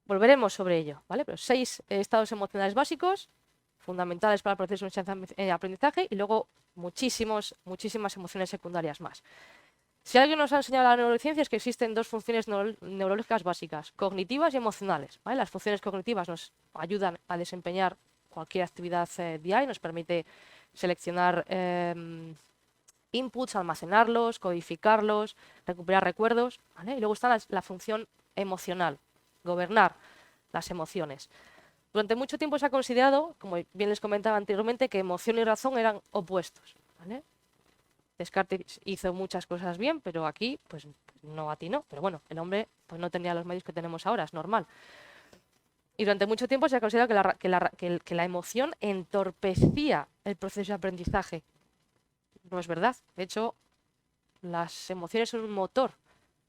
Volveremos sobre ello, ¿vale? Pero 6 estados emocionales básicos, fundamentales para el proceso de enseñanza-aprendizaje, y luego muchísimas emociones secundarias más. Si alguien nos ha enseñado la neurociencia es que existen 2 funciones neurológicas básicas, cognitivas y emocionales, ¿vale? Las funciones cognitivas nos ayudan a desempeñar cualquier actividad diaria, nos permite seleccionar inputs, almacenarlos, codificarlos, recuperar recuerdos, ¿vale? Y luego está la función emocional, gobernar las emociones. Durante mucho tiempo se ha considerado, como bien les comentaba anteriormente, que emoción y razón eran opuestos, ¿vale? Descartes hizo muchas cosas bien, pero aquí pues no atinó. Pero bueno, el hombre pues no tenía los medios que tenemos ahora, es normal. Y durante mucho tiempo se ha considerado que la emoción entorpecía el proceso de aprendizaje. No es verdad. De hecho, las emociones son un motor,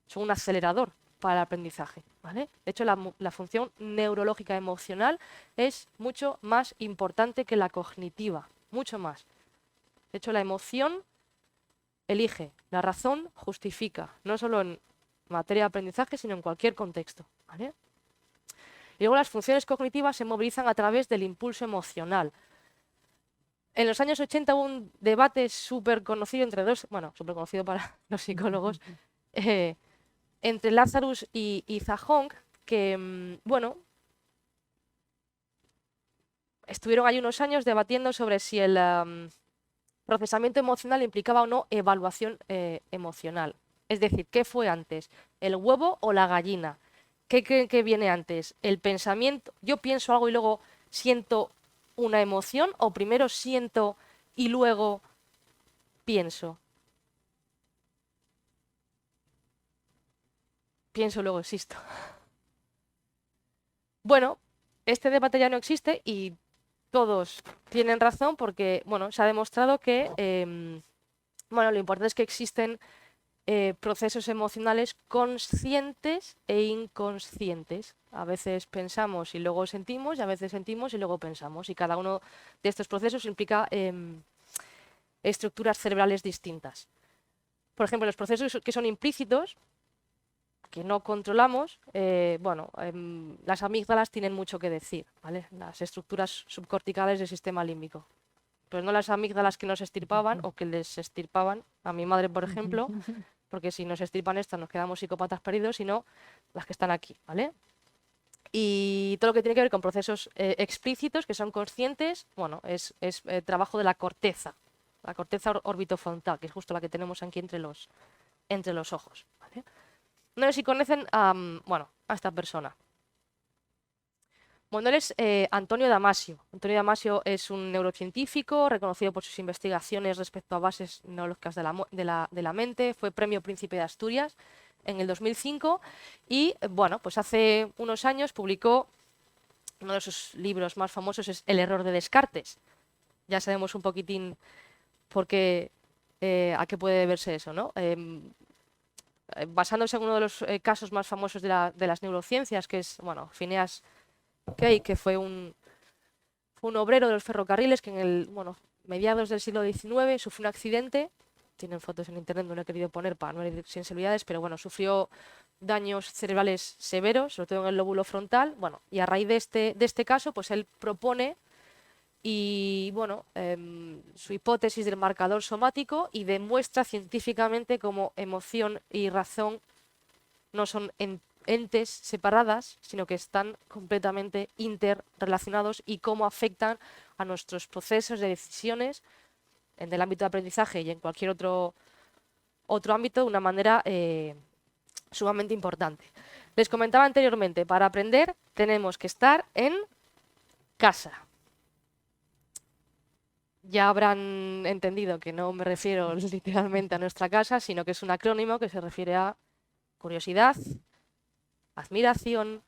son un acelerador para el aprendizaje, ¿vale? De hecho, la función neurológica emocional es mucho más importante que la cognitiva, mucho más. De hecho, la emoción elige, la razón justifica, no solo en materia de aprendizaje, sino en cualquier contexto, ¿vale? Y luego las funciones cognitivas se movilizan a través del impulso emocional. En los años 80 hubo un debate súper conocido entre dos, bueno, súper conocido para los psicólogos, entre Lazarus y Zahong, que, bueno, estuvieron ahí unos años debatiendo sobre si el procesamiento emocional implicaba o no evaluación emocional. Es decir, ¿qué fue antes? ¿El huevo o la gallina? ¿Qué creen que viene antes? ¿El pensamiento? ¿Yo pienso algo y luego siento una emoción? ¿O primero siento y luego pienso? Pienso, luego existo. Bueno, este debate ya no existe y todos tienen razón porque, bueno, se ha demostrado que, bueno, lo importante es que existen procesos emocionales conscientes e inconscientes. A veces pensamos y luego sentimos, y a veces sentimos y luego pensamos. Y cada uno de estos procesos implica estructuras cerebrales distintas. Por ejemplo, los procesos que son implícitos, que no controlamos, bueno, las amígdalas tienen mucho que decir, ¿vale? Las estructuras subcorticales del sistema límbico. Pero no las amígdalas que nos estirpaban o que les estirpaban a mi madre, por ejemplo, porque si nos estirpan estas nos quedamos psicópatas perdidos, sino las que están aquí, ¿vale? Y todo lo que tiene que ver con procesos explícitos, que son conscientes, bueno, es trabajo de la corteza orbitofrontal, que es justo la que tenemos aquí entre los ojos, ¿vale? No sé si conocen bueno, a esta persona. Bueno, él es Antonio Damasio. Antonio Damasio es un neurocientífico reconocido por sus investigaciones respecto a bases neurológicas de la mente. Fue premio Príncipe de Asturias en el 2005 y, bueno, pues hace unos años publicó uno de sus libros más famosos, es El error de Descartes. Ya sabemos un poquitín por qué, a qué puede deberse eso, ¿no? Basándose en uno de los casos más famosos de las neurociencias, que es, bueno, Phineas Cake, que fue un obrero de los ferrocarriles que en mediados del siglo XIX sufrió un accidente. Tienen fotos en internet, no lo he querido poner para no herir sensibilidades, pero bueno, sufrió daños cerebrales severos, sobre todo en el lóbulo frontal. Bueno, y a raíz de este caso, pues él propone y, bueno, su hipótesis del marcador somático y demuestra científicamente cómo emoción y razón no son entes separadas, sino que están completamente interrelacionados y cómo afectan a nuestros procesos de decisiones en el ámbito de aprendizaje y en cualquier otro ámbito de una manera sumamente importante. Les comentaba anteriormente, para aprender tenemos que estar en casa. Ya habrán entendido que no me refiero literalmente a nuestra casa, sino que es un acrónimo que se refiere a curiosidad, admiración,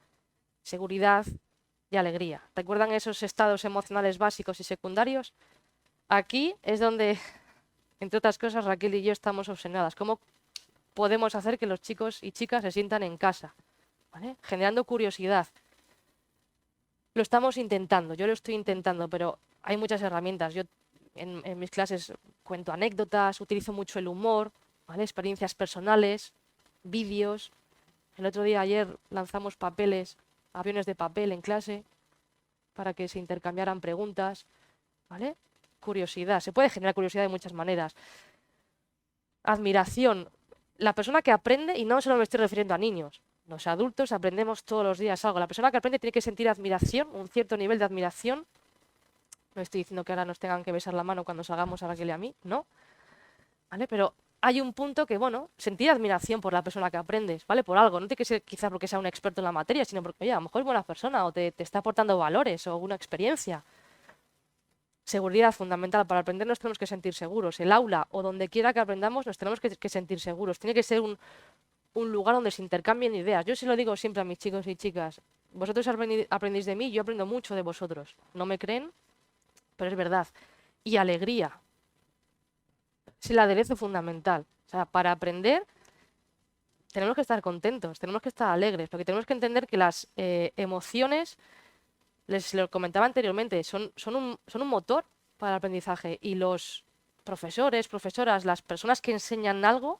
seguridad y alegría. ¿Recuerdan esos estados emocionales básicos y secundarios? Aquí es donde, entre otras cosas, Raquel y yo estamos obsesionadas. ¿Cómo podemos hacer que los chicos y chicas se sientan en casa? ¿Vale? Generando curiosidad. Lo estamos intentando, yo lo estoy intentando, pero hay muchas herramientas. Yo en mis clases cuento anécdotas, utilizo mucho el humor, ¿vale? Experiencias personales, vídeos. El otro día, ayer, lanzamos aviones de papel en clase para que se intercambiaran preguntas, ¿vale? Curiosidad, se puede generar curiosidad de muchas maneras. Admiración, la persona que aprende, y no solo me estoy refiriendo a niños, los adultos aprendemos todos los días algo. La persona que aprende tiene que sentir admiración, un cierto nivel de admiración. No estoy diciendo que ahora nos tengan que besar la mano cuando salgamos a Raquel y a mí, no. ¿Vale? Pero hay un punto que, bueno, sentir admiración por la persona que aprendes, ¿vale? Por algo, no tiene que ser quizá porque sea un experto en la materia, sino porque, oye, a lo mejor es buena persona o te está aportando valores o una experiencia. Seguridad fundamental. Para aprender nos tenemos que sentir seguros. El aula o donde quiera que aprendamos nos tenemos que sentir seguros. Tiene que ser un lugar donde se intercambien ideas. Yo se lo digo siempre a mis chicos y chicas. Vosotros aprendéis de mí, yo aprendo mucho de vosotros. ¿No me creen? Pero es verdad. Y alegría. Es el aderezo fundamental. O sea, para aprender tenemos que estar contentos, tenemos que estar alegres, porque tenemos que entender que las emociones, les lo comentaba anteriormente, son un motor para el aprendizaje. Y los profesores, profesoras, las personas que enseñan algo,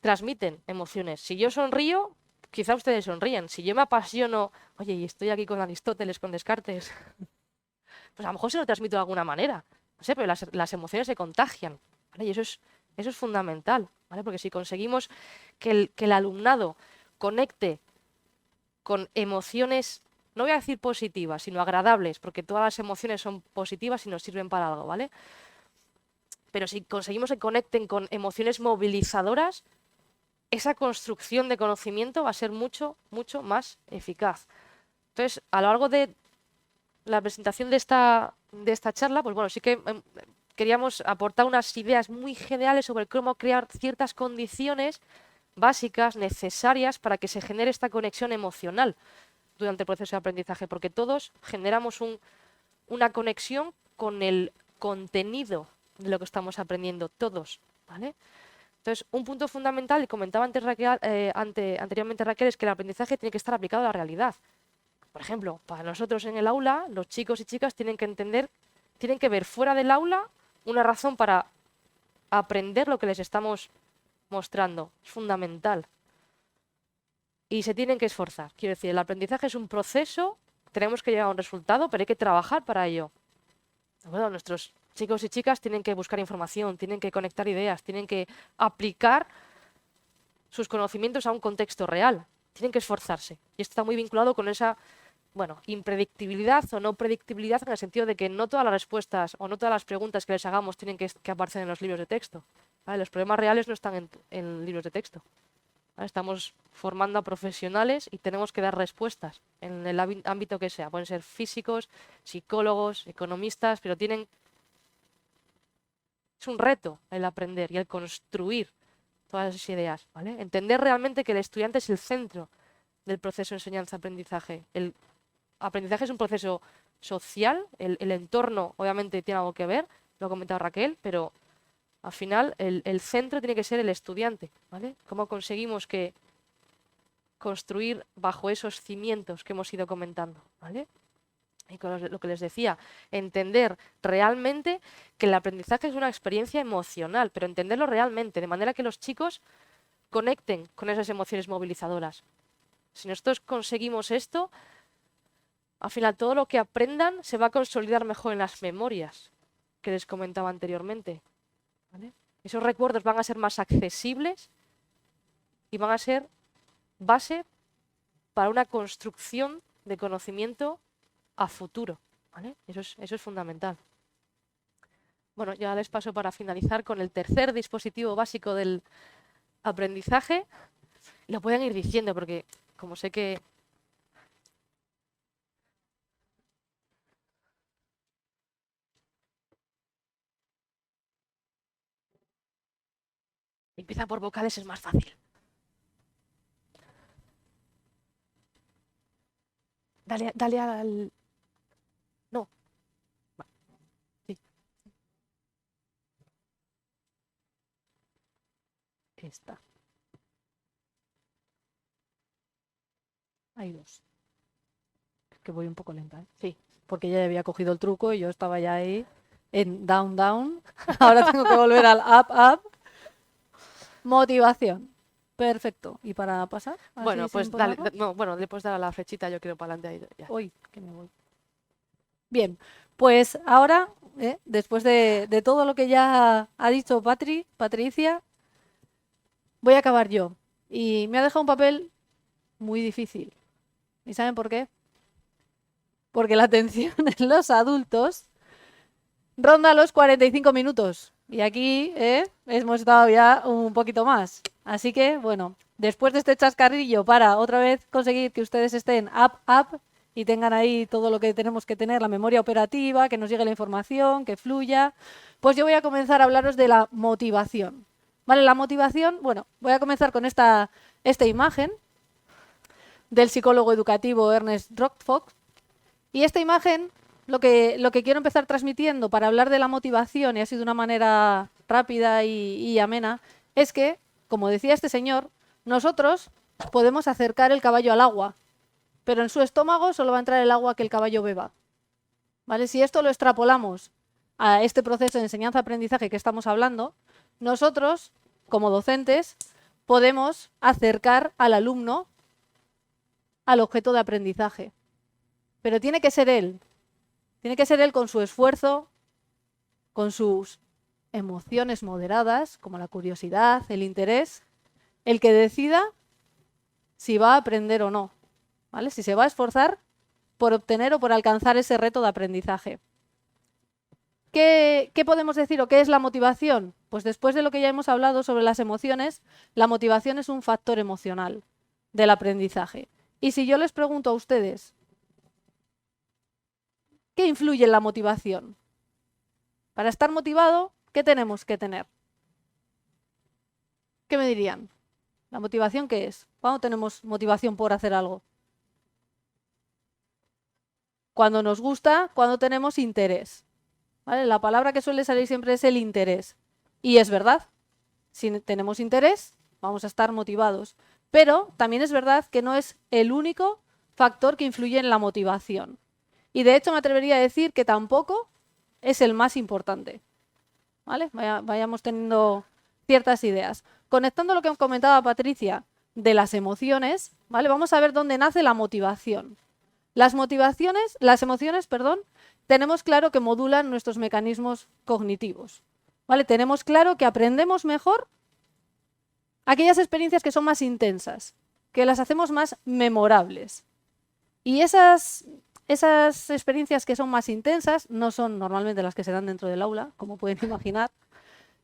transmiten emociones. Si yo sonrío, quizá ustedes sonríen. Si yo me apasiono, oye, y estoy aquí con Aristóteles, con Descartes, pues a lo mejor se lo transmito de alguna manera. No sé, pero las emociones se contagian, ¿vale? Y eso es fundamental, ¿vale? Porque si conseguimos que el alumnado conecte con emociones, no voy a decir positivas, sino agradables, porque todas las emociones son positivas y nos sirven para algo, ¿vale? Pero si conseguimos que conecten con emociones movilizadoras, esa construcción de conocimiento va a ser mucho, mucho más eficaz. Entonces, a lo largo de la presentación de esta charla, pues bueno, sí que queríamos aportar unas ideas muy generales sobre cómo crear ciertas condiciones básicas, necesarias, para que se genere esta conexión emocional durante el proceso de aprendizaje, porque todos generamos una conexión con el contenido de lo que estamos aprendiendo, todos, ¿vale? Entonces, un punto fundamental, y comentaba anteriormente Raquel, es que el aprendizaje tiene que estar aplicado a la realidad. Por ejemplo, para nosotros en el aula, los chicos y chicas tienen que entender, tienen que ver fuera del aula una razón para aprender lo que les estamos mostrando. Es fundamental. Y se tienen que esforzar. Quiero decir, el aprendizaje es un proceso, tenemos que llegar a un resultado, pero hay que trabajar para ello. Bueno, nuestros chicos y chicas tienen que buscar información, tienen que conectar ideas, tienen que aplicar sus conocimientos a un contexto real. Tienen que esforzarse. Y esto está muy vinculado con esa, bueno, impredictibilidad o no predictibilidad, en el sentido de que no todas las respuestas o no todas las preguntas que les hagamos tienen que aparecer en los libros de texto, ¿vale? Los problemas reales no están en libros de texto, ¿vale? Estamos formando a profesionales y tenemos que dar respuestas en el ámbito que sea. Pueden ser físicos, psicólogos, economistas, pero es un reto el aprender y el construir todas esas ideas, ¿vale? Entender realmente que el estudiante es el centro del proceso de enseñanza-aprendizaje. El aprendizaje es un proceso social, el entorno obviamente tiene algo que ver, lo ha comentado Raquel, pero al final el centro tiene que ser el estudiante, ¿vale? ¿Cómo conseguimos construir bajo esos cimientos que hemos ido comentando, ¿vale? Y con lo que les decía, entender realmente que el aprendizaje es una experiencia emocional, pero entenderlo realmente, de manera que los chicos conecten con esas emociones movilizadoras. Si nosotros conseguimos esto, al final todo lo que aprendan se va a consolidar mejor en las memorias que les comentaba anteriormente, ¿vale? Esos recuerdos van a ser más accesibles y van a ser base para una construcción de conocimiento a futuro, ¿vale? Eso es fundamental. Bueno, ya les paso para finalizar con el tercer dispositivo básico del aprendizaje. Lo pueden ir diciendo porque, como sé que... Empieza por vocales, es más fácil. Dale al... No. Sí. Esta. Hay dos. Es que voy un poco lenta, ¿eh? Sí. Porque ya había cogido el truco y yo estaba ya ahí en down, down. Ahora tengo que volver al up, up. Motivación. Perfecto. ¿Y para pasar? Así Bueno, pues sin dale. ponerlo. No, bueno, le puedes dar a la flechita, yo quiero para adelante ahí. Ya. Uy, que me voy. Bien, pues ahora, después de todo lo que ya ha dicho Patricia, voy a acabar yo. Y me ha dejado un papel muy difícil. ¿Y saben por qué? Porque la atención en los adultos ronda los 45 minutos. Y aquí hemos estado ya un poquito más. Así que, bueno, después de este chascarrillo para otra vez conseguir que ustedes estén up y tengan ahí todo lo que tenemos que tener, la memoria operativa, que nos llegue la información, que fluya, pues yo voy a comenzar a hablaros de la motivación. ¿Vale? La motivación, bueno, voy a comenzar con esta imagen del psicólogo educativo Ernest Rockfox. Y esta imagen, lo que quiero empezar transmitiendo para hablar de la motivación, y así de una manera rápida y amena, es que, como decía este señor, nosotros podemos acercar el caballo al agua, pero en su estómago solo va a entrar el agua que el caballo beba. ¿Vale? Si esto lo extrapolamos a este proceso de enseñanza-aprendizaje que estamos hablando, nosotros, como docentes, podemos acercar al alumno al objeto de aprendizaje. Pero tiene que ser él con su esfuerzo, con sus emociones moderadas, como la curiosidad, el interés, el que decida si va a aprender o no, ¿vale? Si se va a esforzar por obtener o por alcanzar ese reto de aprendizaje. ¿Qué podemos decir o qué es la motivación? Pues después de lo que ya hemos hablado sobre las emociones, la motivación es un factor emocional del aprendizaje. Y si yo les pregunto a ustedes, ¿qué influye en la motivación? Para estar motivado, ¿qué tenemos que tener? ¿Qué me dirían? ¿La motivación qué es? ¿Cuándo tenemos motivación por hacer algo? Cuando nos gusta, cuando tenemos interés. ¿Vale? La palabra que suele salir siempre es el interés. Y es verdad, si tenemos interés, vamos a estar motivados. Pero también es verdad que no es el único factor que influye en la motivación. Y de hecho me atrevería a decir que tampoco es el más importante. ¿Vale? Vayamos teniendo ciertas ideas. Conectando lo que comentaba Patricia de las emociones, ¿vale? Vamos a ver dónde nace la motivación. Las emociones, tenemos claro que modulan nuestros mecanismos cognitivos. ¿Vale? Tenemos claro que aprendemos mejor aquellas experiencias que son más intensas, que las hacemos más memorables. Y esas experiencias que son más intensas no son normalmente las que se dan dentro del aula, como pueden imaginar,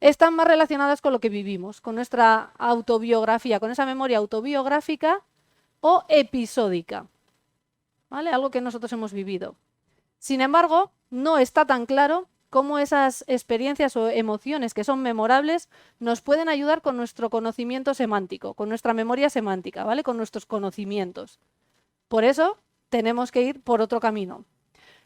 están más relacionadas con lo que vivimos, con nuestra autobiografía, con esa memoria autobiográfica o episódica, ¿vale? Algo que nosotros hemos vivido. Sin embargo, no está tan claro cómo esas experiencias o emociones que son memorables nos pueden ayudar con nuestro conocimiento semántico, con nuestra memoria semántica, ¿vale? Con nuestros conocimientos. Por eso tenemos que ir por otro camino.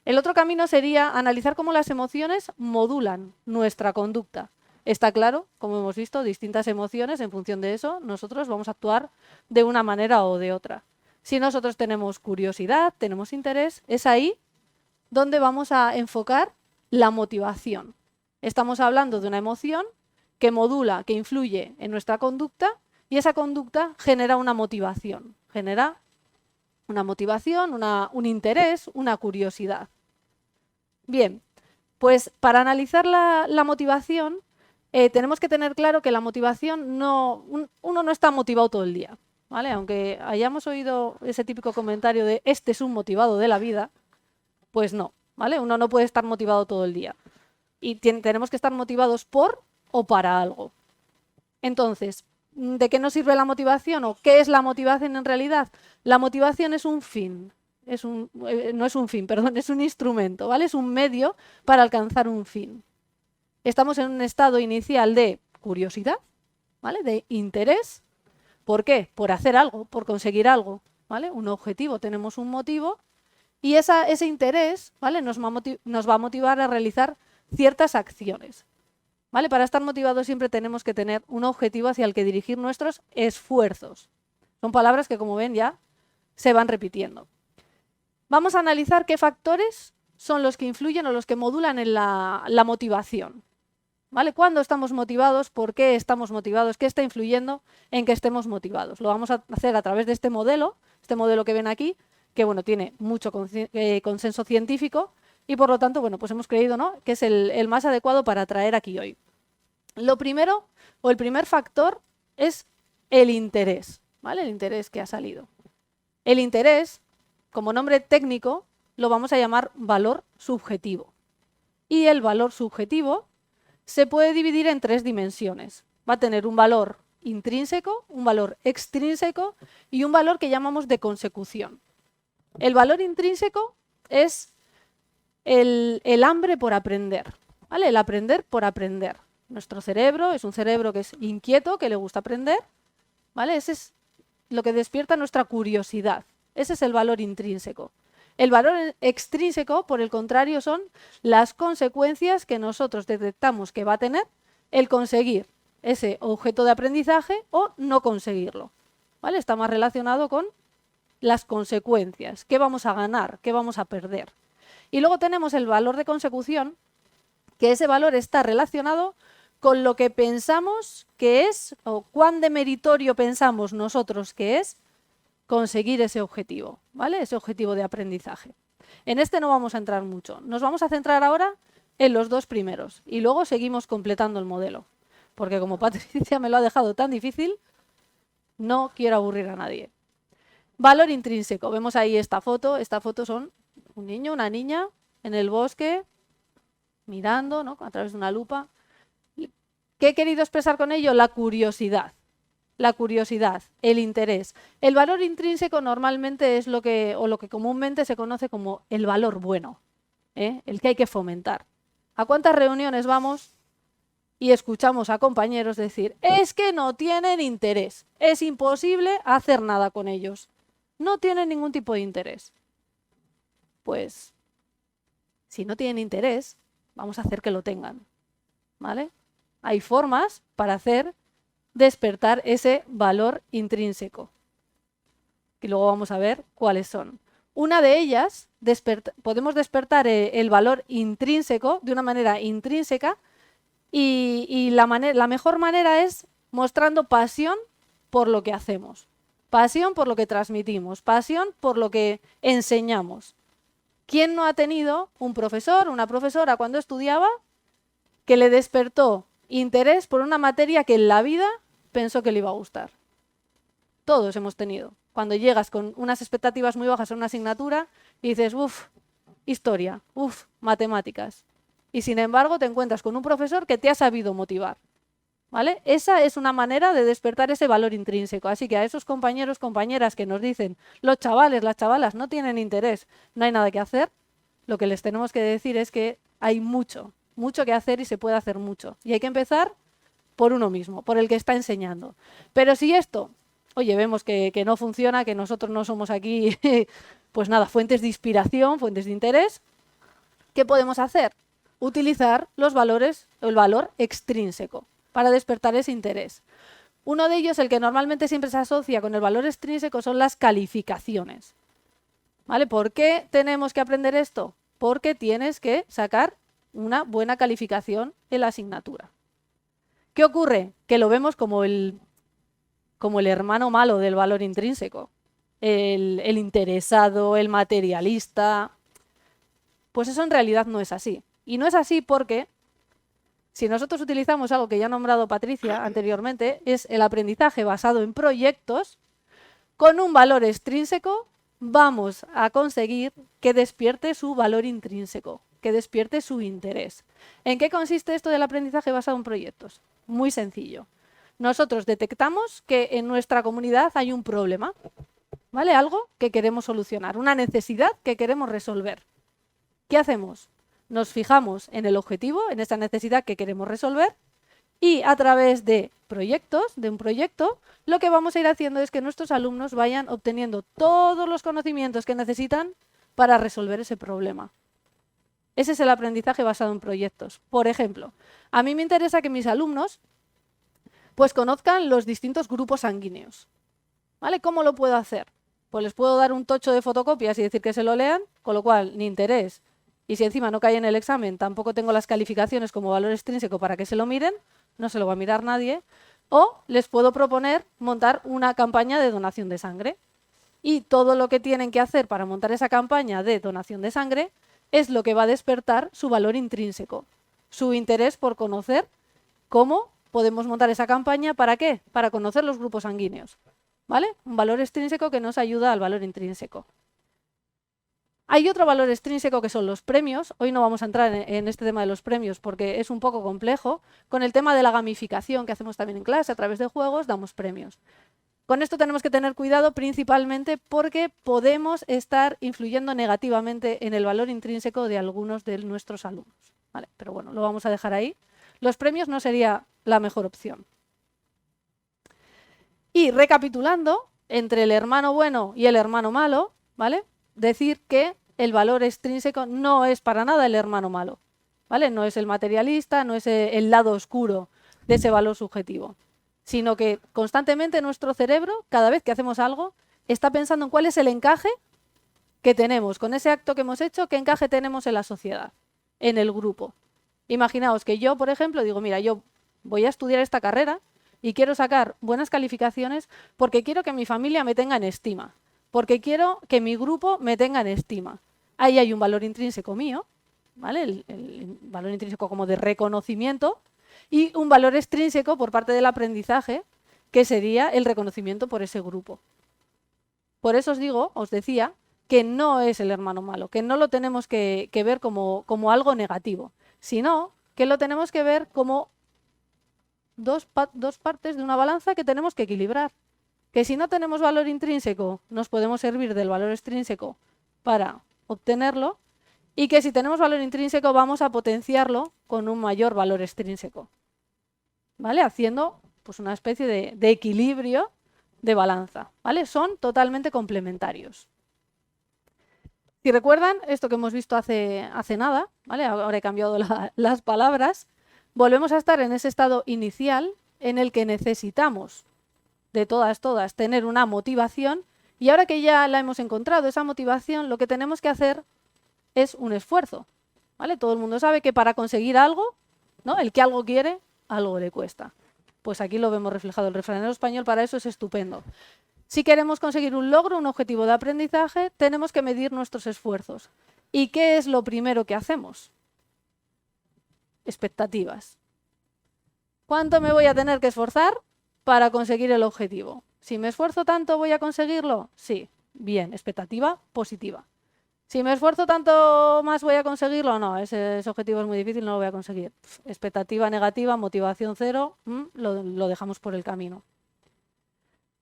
El otro camino sería analizar cómo las emociones modulan nuestra conducta. Está claro, como hemos visto, distintas emociones, en función de eso, nosotros vamos a actuar de una manera o de otra. Si nosotros tenemos curiosidad, tenemos interés, es ahí donde vamos a enfocar la motivación. Estamos hablando de una emoción que modula, que influye en nuestra conducta y esa conducta genera una motivación. Genera una motivación, un interés, una curiosidad. Bien, pues para analizar la motivación tenemos que tener claro que la motivación uno no está motivado todo el día, ¿vale? Aunque hayamos oído ese típico comentario de este es un motivado de la vida, pues no, ¿vale? Uno no puede estar motivado todo el día. Y tenemos que estar motivados por o para algo. Entonces, ¿de qué nos sirve la motivación o qué es la motivación en realidad? La motivación es un fin, no es un fin, perdón, es un instrumento, ¿vale? Es un medio para alcanzar un fin. Estamos en un estado inicial de curiosidad, ¿vale? De interés. ¿Por qué? Por hacer algo, por conseguir algo, ¿vale? Un objetivo, tenemos un motivo y ese interés, ¿vale? Nos va a motivar a realizar ciertas acciones. ¿Vale? Para estar motivados siempre tenemos que tener un objetivo hacia el que dirigir nuestros esfuerzos. Son palabras que, como ven, ya se van repitiendo. Vamos a analizar qué factores son los que influyen o los que modulan en la motivación. ¿Vale? ¿Cuándo estamos motivados? ¿Por qué estamos motivados? ¿Qué está influyendo en que estemos motivados? Lo vamos a hacer a través de este modelo que ven aquí, que bueno, tiene mucho consenso científico y por lo tanto, bueno, pues hemos creído, ¿no?, que es el más adecuado para traer aquí hoy. Lo primero, o el primer factor, es el interés, ¿vale? El interés que ha salido. El interés, como nombre técnico, lo vamos a llamar valor subjetivo. Y el valor subjetivo se puede dividir en 3 dimensiones. Va a tener un valor intrínseco, un valor extrínseco y un valor que llamamos de consecución. El valor intrínseco es el hambre por aprender, ¿vale? El aprender por aprender. Nuestro cerebro es un cerebro que es inquieto, que le gusta aprender, ¿vale? Ese es lo que despierta nuestra curiosidad. Ese es el valor intrínseco. El valor extrínseco, por el contrario, son las consecuencias que nosotros detectamos que va a tener el conseguir ese objeto de aprendizaje o no conseguirlo, ¿vale? Está más relacionado con las consecuencias, qué vamos a ganar, qué vamos a perder. Y luego tenemos el valor de consecución, que ese valor está relacionado con lo que pensamos que es o cuán de meritorio pensamos nosotros que es conseguir ese objetivo, ¿vale? Ese objetivo de aprendizaje. En este no vamos a entrar mucho. Nos vamos a centrar ahora en los 2 primeros y luego seguimos completando el modelo. Porque como Patricia me lo ha dejado tan difícil, no quiero aburrir a nadie. Valor intrínseco. Vemos ahí esta foto. Esta foto son un niño, una niña en el bosque, mirando, ¿no? A través de una lupa. ¿Qué he querido expresar con ello? La curiosidad. La curiosidad, el interés. El valor intrínseco normalmente es lo que comúnmente se conoce como el valor bueno, el que hay que fomentar. ¿A cuántas reuniones vamos y escuchamos a compañeros decir, es que no tienen interés, es imposible hacer nada con ellos, no tienen ningún tipo de interés? Pues, si no tienen interés, vamos a hacer que lo tengan, ¿vale? Hay formas para hacer despertar ese valor intrínseco. Y luego vamos a ver cuáles son. Una de ellas, podemos despertar el valor intrínseco de una manera intrínseca y la mejor manera es mostrando pasión por lo que hacemos, pasión por lo que transmitimos, pasión por lo que enseñamos. ¿Quién no ha tenido un profesor, una profesora cuando estudiaba que le despertó interés por una materia que en la vida pensó que le iba a gustar? Todos hemos tenido. Cuando llegas con unas expectativas muy bajas en una asignatura y dices, uff, historia, uff, matemáticas. Y sin embargo te encuentras con un profesor que te ha sabido motivar, ¿vale? Esa es una manera de despertar ese valor intrínseco. Así que a esos compañeros, compañeras que nos dicen, los chavales, las chavalas no tienen interés, no hay nada que hacer, lo que les tenemos que decir es que hay mucho que hacer y se puede hacer mucho. Y hay que empezar por uno mismo, por el que está enseñando. Pero si esto, oye, vemos que no funciona, que nosotros no somos aquí, pues nada, fuentes de inspiración, fuentes de interés, ¿qué podemos hacer? Utilizar los valores, el valor extrínseco para despertar ese interés. Uno de ellos, el que normalmente siempre se asocia con el valor extrínseco, son las calificaciones, ¿vale? ¿Por qué tenemos que aprender esto? Porque tienes que sacar una buena calificación en la asignatura. ¿Qué ocurre? Que lo vemos como el hermano malo del valor intrínseco, el interesado, el materialista. Pues eso en realidad no es así. Y no es así porque si nosotros utilizamos algo que ya ha nombrado Patricia anteriormente, es el aprendizaje basado en proyectos, con un valor extrínseco vamos a conseguir que despierte su valor intrínseco, que despierte su interés. ¿En qué consiste esto del aprendizaje basado en proyectos? Muy sencillo. Nosotros detectamos que en nuestra comunidad hay un problema, ¿vale? Algo que queremos solucionar, una necesidad que queremos resolver. ¿Qué hacemos? Nos fijamos en el objetivo, en esa necesidad que queremos resolver y a través de proyectos, de un proyecto, lo que vamos a ir haciendo es que nuestros alumnos vayan obteniendo todos los conocimientos que necesitan para resolver ese problema. Ese es el aprendizaje basado en proyectos. Por ejemplo, a mí me interesa que mis alumnos pues conozcan los distintos grupos sanguíneos, ¿vale? ¿Cómo lo puedo hacer? Pues les puedo dar un tocho de fotocopias y decir que se lo lean, con lo cual ni interés. Y si encima no cae en el examen, tampoco tengo las calificaciones como valor extrínseco para que se lo miren, no se lo va a mirar nadie. O les puedo proponer montar una campaña de donación de sangre. Y todo lo que tienen que hacer para montar esa campaña de donación de sangre es lo que va a despertar su valor intrínseco, su interés por conocer cómo podemos montar esa campaña. ¿Para qué? Para conocer los grupos sanguíneos, ¿vale? Un valor extrínseco que nos ayuda al valor intrínseco. Hay otro valor extrínseco que son los premios. Hoy no vamos a entrar en este tema de los premios porque es un poco complejo. Con el tema de la gamificación que hacemos también en clase, a través de juegos, damos premios. Con esto tenemos que tener cuidado principalmente porque podemos estar influyendo negativamente en el valor intrínseco de algunos de nuestros alumnos. ¿Vale? Pero bueno, lo vamos a dejar ahí. Los premios no sería la mejor opción. Y recapitulando, entre el hermano bueno y el hermano malo, ¿vale? Decir que el valor extrínseco no es para nada el hermano malo, ¿vale? No es el materialista, no es el lado oscuro de ese valor subjetivo, sino que constantemente nuestro cerebro, cada vez que hacemos algo, está pensando en cuál es el encaje que tenemos con ese acto que hemos hecho, qué encaje tenemos en la sociedad, en el grupo. Imaginaos que yo, por ejemplo, digo, mira, yo voy a estudiar esta carrera y quiero sacar buenas calificaciones porque quiero que mi familia me tenga en estima, porque quiero que mi grupo me tenga en estima. Ahí hay un valor intrínseco mío, ¿vale? El valor intrínseco como de reconocimiento y un valor extrínseco por parte del aprendizaje, que sería el reconocimiento por ese grupo. Por eso os decía, que no es el hermano malo, que no lo tenemos que ver como algo negativo, sino que lo tenemos que ver como dos partes de una balanza que tenemos que equilibrar. Que si no tenemos valor intrínseco, nos podemos servir del valor extrínseco para obtenerlo, y que si tenemos valor intrínseco vamos a potenciarlo con un mayor valor extrínseco, ¿vale? Haciendo pues una especie de equilibrio de balanza, ¿vale? Son totalmente complementarios. Si recuerdan esto que hemos visto hace nada, ¿vale? Ahora he cambiado las palabras, volvemos a estar en ese estado inicial en el que necesitamos de todas tener una motivación, y ahora que ya la hemos encontrado, esa motivación, lo que tenemos que hacer es un esfuerzo, ¿vale? Todo el mundo sabe que para conseguir algo, ¿no? El que algo quiere, algo le cuesta. Pues aquí lo vemos reflejado. El refranero español para eso es estupendo. Si queremos conseguir un logro, un objetivo de aprendizaje, tenemos que medir nuestros esfuerzos. ¿Y qué es lo primero que hacemos? Expectativas. ¿Cuánto me voy a tener que esforzar para conseguir el objetivo? Si me esfuerzo tanto, ¿voy a conseguirlo? Sí. Bien, expectativa positiva. Si me esfuerzo tanto más, ¿voy a conseguirlo? No, ese objetivo es muy difícil, no lo voy a conseguir. Expectativa negativa, motivación cero, lo dejamos por el camino.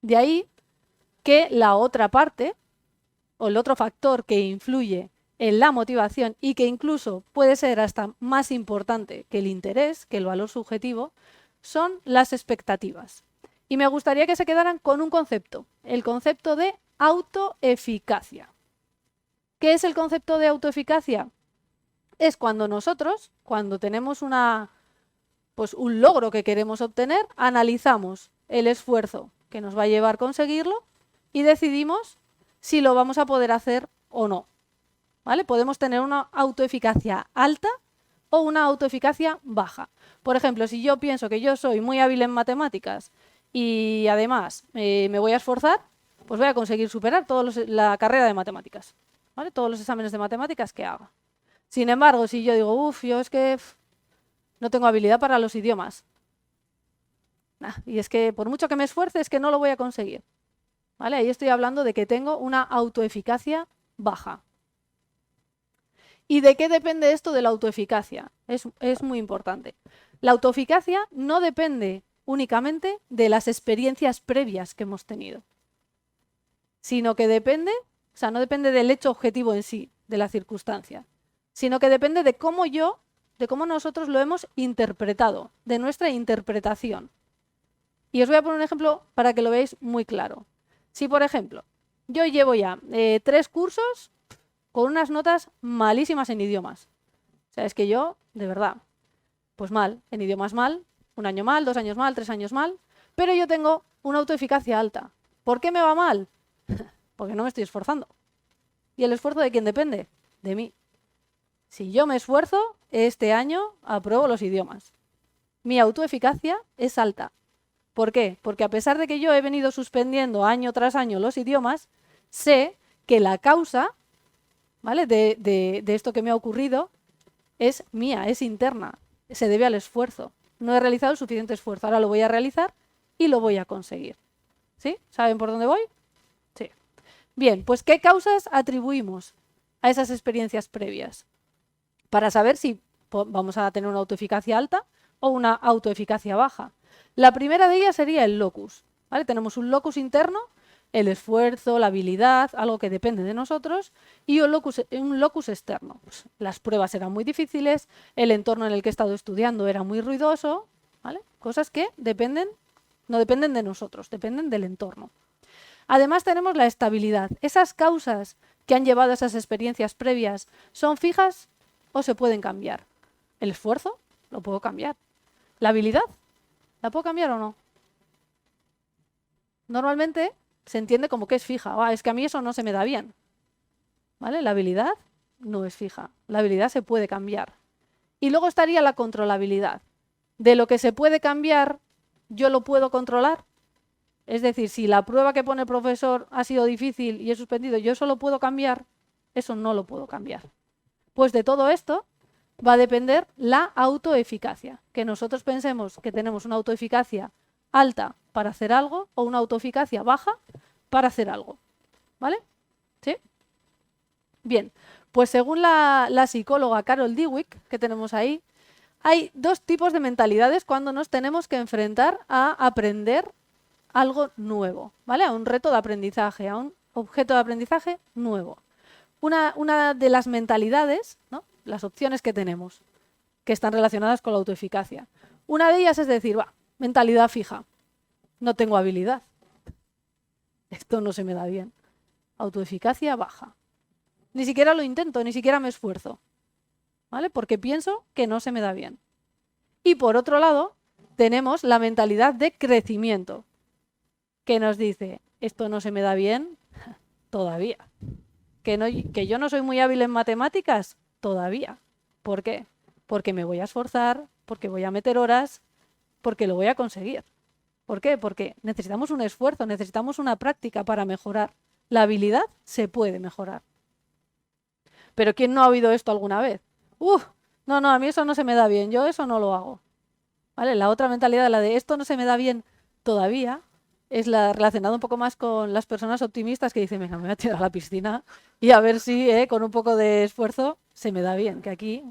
De ahí que la otra parte, o el otro factor que influye en la motivación y que incluso puede ser hasta más importante que el interés, que el valor subjetivo, son las expectativas. Y me gustaría que se quedaran con un concepto, el concepto de autoeficacia. ¿Qué es el concepto de autoeficacia? Es cuando nosotros, cuando tenemos un logro que queremos obtener, analizamos el esfuerzo que nos va a llevar a conseguirlo y decidimos si lo vamos a poder hacer o no. ¿Vale? Podemos tener una autoeficacia alta o una autoeficacia baja. Por ejemplo, si yo pienso que yo soy muy hábil en matemáticas y además me voy a esforzar, pues voy a conseguir superar la carrera de matemáticas, ¿vale? Todos los exámenes de matemáticas que haga. Sin embargo, si yo digo, yo es que no tengo habilidad para los idiomas, y es que por mucho que me esfuerce es que no lo voy a conseguir, ¿vale? Ahí estoy hablando de que tengo una autoeficacia baja. ¿Y de qué depende esto de la autoeficacia? Es muy importante. La autoeficacia no depende únicamente de las experiencias previas que hemos tenido, sino que no depende del hecho objetivo en sí, de la circunstancia, sino que depende de cómo nosotros lo hemos interpretado, de nuestra interpretación. Y os voy a poner un ejemplo para que lo veáis muy claro. Si, por ejemplo, yo llevo ya 3 cursos con unas notas malísimas en idiomas. O sea, es que yo, de verdad, pues mal, en idiomas mal, 1 año mal, 2 años mal, 3 años mal, pero yo tengo una autoeficacia alta. ¿Por qué me va mal? Porque no me estoy esforzando. ¿Y el esfuerzo de quién depende? De mí. Si yo me esfuerzo, este año apruebo los idiomas. Mi autoeficacia es alta. ¿Por qué? Porque a pesar de que yo he venido suspendiendo año tras año los idiomas, sé que la causa, ¿vale?, de esto que me ha ocurrido es mía, es interna, se debe al esfuerzo. No he realizado el suficiente esfuerzo, ahora lo voy a realizar y lo voy a conseguir. ¿Sí? ¿Saben por dónde voy? Sí. Bien, pues ¿qué causas atribuimos a esas experiencias previas para saber si vamos a tener una autoeficacia alta o una autoeficacia baja. La primera de ellas sería el locus, ¿vale? Tenemos un locus interno, el esfuerzo, la habilidad, algo que depende de nosotros, y un locus externo. Pues las pruebas eran muy difíciles, el entorno en el que he estado estudiando era muy ruidoso, ¿vale? Cosas que no dependen de nosotros, dependen del entorno. Además tenemos la estabilidad. Esas causas que han llevado a esas experiencias previas son fijas o se pueden cambiar. El esfuerzo lo puedo cambiar. La habilidad, ¿la puedo cambiar o no? Normalmente se entiende como que es fija. Es que a mí eso no se me da bien. ¿Vale? La habilidad no es fija. La habilidad se puede cambiar. Y luego estaría la controlabilidad. De lo que se puede cambiar, ¿yo lo puedo controlar? Es decir, si la prueba que pone el profesor ha sido difícil y he suspendido, ¿yo eso lo puedo cambiar? Eso no lo puedo cambiar. Pues de todo esto va a depender la autoeficacia. Que nosotros pensemos que tenemos una autoeficacia alta para hacer algo o una autoeficacia baja para hacer algo. ¿Vale? ¿Sí? Bien, pues según la psicóloga Carol Dweck, que tenemos ahí, hay dos tipos de mentalidades cuando nos tenemos que enfrentar a aprender algo nuevo, ¿vale? A un reto de aprendizaje, a un objeto de aprendizaje nuevo. Una de las mentalidades, ¿no? Las opciones que tenemos, que están relacionadas con la autoeficacia. Una de ellas es decir, mentalidad fija, no tengo habilidad, esto no se me da bien. Autoeficacia baja. Ni siquiera lo intento, ni siquiera me esfuerzo, ¿vale? Porque pienso que no se me da bien. Y por otro lado, tenemos la mentalidad de crecimiento, que nos dice, esto no se me da bien, todavía. Que yo no soy muy hábil en matemáticas, todavía. ¿Por qué? Porque me voy a esforzar, porque voy a meter horas, porque lo voy a conseguir. ¿Por qué? Porque necesitamos un esfuerzo, necesitamos una práctica para mejorar. La habilidad se puede mejorar. Pero ¿quién no ha oído esto alguna vez? No, a mí eso no se me da bien, yo eso no lo hago. ¿Vale? La otra mentalidad, la de esto no se me da bien todavía, es la relacionada un poco más con las personas optimistas que dicen, venga, me voy a tirar a la piscina y a ver si con un poco de esfuerzo se me da bien, que aquí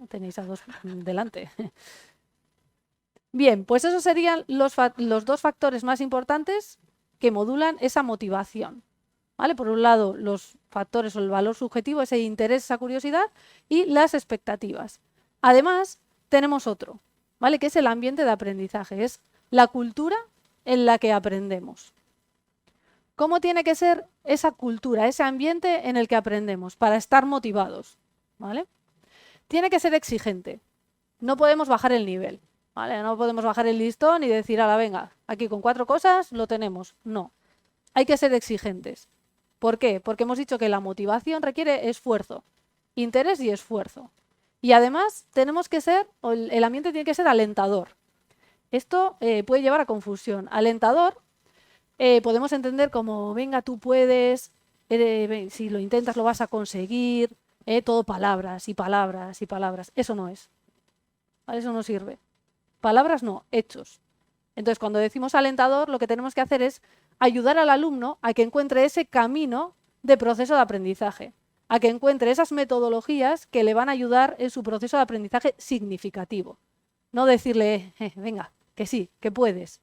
tenéis a dos delante. Bien, pues esos serían los dos factores más importantes que modulan esa motivación. ¿Vale? Por un lado, los factores o el valor subjetivo, ese interés, esa curiosidad, y las expectativas. Además, tenemos otro, ¿vale? Que es el ambiente de aprendizaje, es la cultura en la que aprendemos. ¿Cómo tiene que ser esa cultura, ese ambiente en el que aprendemos para estar motivados? ¿Vale? Tiene que ser exigente. No podemos bajar el nivel, ¿vale? No podemos bajar el listón y decir, venga, aquí con 4 cosas lo tenemos. No. Hay que ser exigentes. ¿Por qué? Porque hemos dicho que la motivación requiere esfuerzo, interés y esfuerzo. Y además tenemos que ser, el ambiente tiene que ser alentador. Esto puede llevar a confusión. Alentador podemos entender como, venga, tú puedes, si lo intentas lo vas a conseguir, todo palabras y palabras y palabras. Eso no es. ¿Vale? Eso no sirve. Palabras no, hechos. Entonces, cuando decimos alentador, lo que tenemos que hacer es ayudar al alumno a que encuentre ese camino de proceso de aprendizaje, a que encuentre esas metodologías que le van a ayudar en su proceso de aprendizaje significativo. No decirle, venga, que sí, que puedes,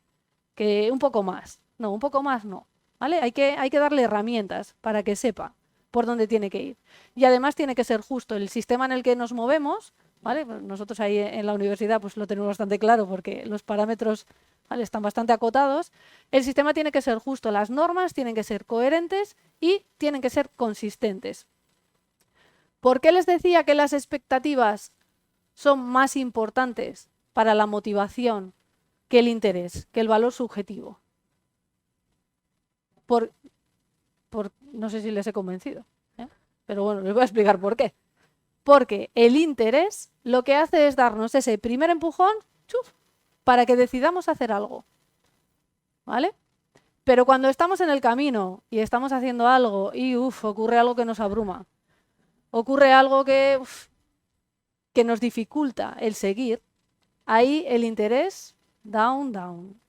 que un poco más. No, un poco más no. ¿Vale? Hay que darle herramientas para que sepa por dónde tiene que ir. Y además tiene que ser justo. El sistema en el que nos movemos, ¿vale? Nosotros ahí en la universidad pues lo tenemos bastante claro porque los parámetros, ¿vale?, están bastante acotados. El sistema tiene que ser justo. Las normas tienen que ser coherentes y tienen que ser consistentes. ¿Por qué les decía que las expectativas son más importantes para la motivación que el interés, que el valor subjetivo? No sé si les he convencido, pero bueno, les voy a explicar por qué. Porque el interés lo que hace es darnos ese primer empujón para que decidamos hacer algo. ¿Vale? Pero cuando estamos en el camino y estamos haciendo algo y ocurre algo que nos abruma, ocurre algo que nos dificulta el seguir, ahí el interés down.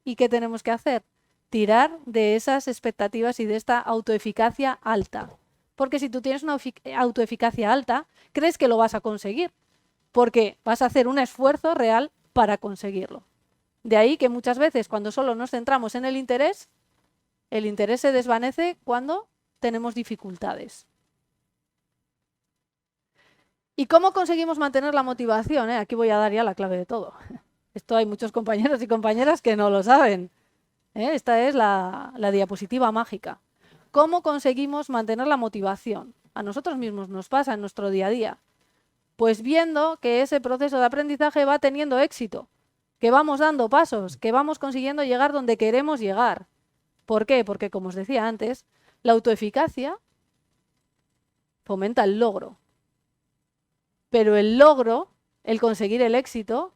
¿Y qué tenemos que hacer? Tirar de esas expectativas y de esta autoeficacia alta. Porque si tú tienes una autoeficacia alta, crees que lo vas a conseguir, porque vas a hacer un esfuerzo real para conseguirlo. De ahí que muchas veces cuando solo nos centramos en el interés se desvanece cuando tenemos dificultades. ¿Y cómo conseguimos mantener la motivación? Aquí voy a dar ya la clave de todo. Esto hay muchos compañeros y compañeras que no lo saben. Esta es la diapositiva mágica. ¿Cómo conseguimos mantener la motivación? A nosotros mismos nos pasa en nuestro día a día. Pues viendo que ese proceso de aprendizaje va teniendo éxito, que vamos dando pasos, que vamos consiguiendo llegar donde queremos llegar. ¿Por qué? Porque, como os decía antes, la autoeficacia fomenta el logro. Pero el logro, el conseguir el éxito,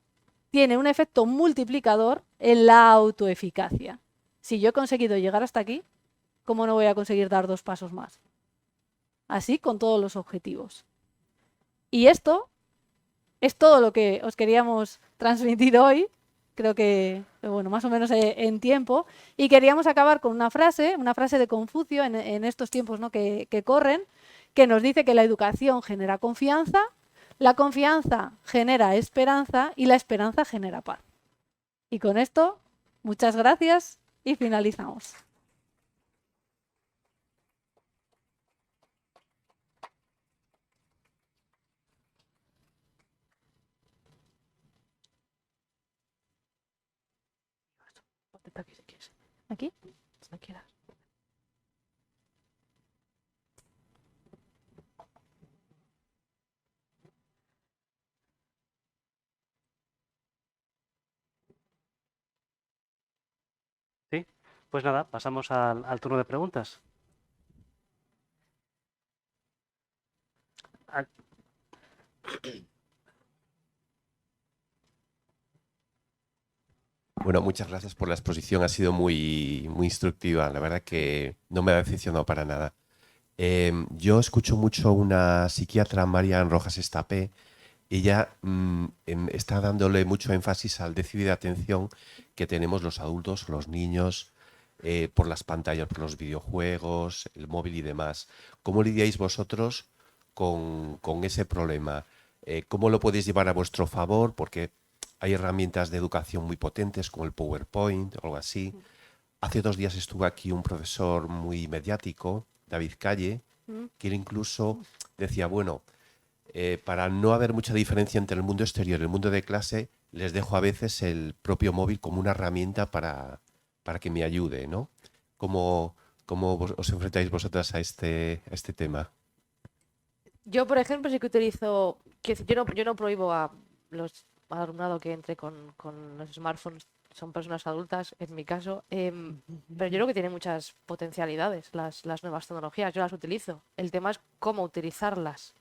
tiene un efecto multiplicador en la autoeficacia. Si yo he conseguido llegar hasta aquí, ¿cómo no voy a conseguir dar 2 pasos más? Así con todos los objetivos. Y esto es todo lo que os queríamos transmitir hoy. Creo que, bueno, más o menos en tiempo. Y queríamos acabar con una frase de Confucio en estos tiempos, ¿no?, que corren, que nos dice que la educación genera confianza, la confianza genera esperanza y la esperanza genera paz. Y con esto, muchas gracias y finalizamos. Aquí si quieres. ¿Aquí? Donde quieras. ¿Sí? Pues nada, pasamos al turno de preguntas. Ah, Bueno, muchas gracias por la exposición, ha sido muy instructiva, la verdad que no me ha decepcionado para nada. Yo escucho mucho una psiquiatra, Marian Rojas Estapé, ella está dándole mucho énfasis al déficit de atención que tenemos los adultos, los niños, por las pantallas, por los videojuegos, el móvil y demás. ¿Cómo lidiáis vosotros con ese problema? ¿Cómo lo podéis llevar a vuestro favor? Porque hay herramientas de educación muy potentes como el PowerPoint o algo así. Hace 2 días estuvo aquí un profesor muy mediático, David Calle, que él incluso decía, bueno, para no haber mucha diferencia entre el mundo exterior y el mundo de clase, les dejo a veces el propio móvil como una herramienta para que me ayude, ¿no? ¿Cómo os enfrentáis vosotras a este tema? Yo, por ejemplo, sí que utilizo, quiero decir, yo no prohíbo al alumnado que entre con los smartphones, son personas adultas, en mi caso, pero yo creo que tiene muchas potencialidades las nuevas tecnologías, yo las utilizo. El tema es cómo utilizarlas.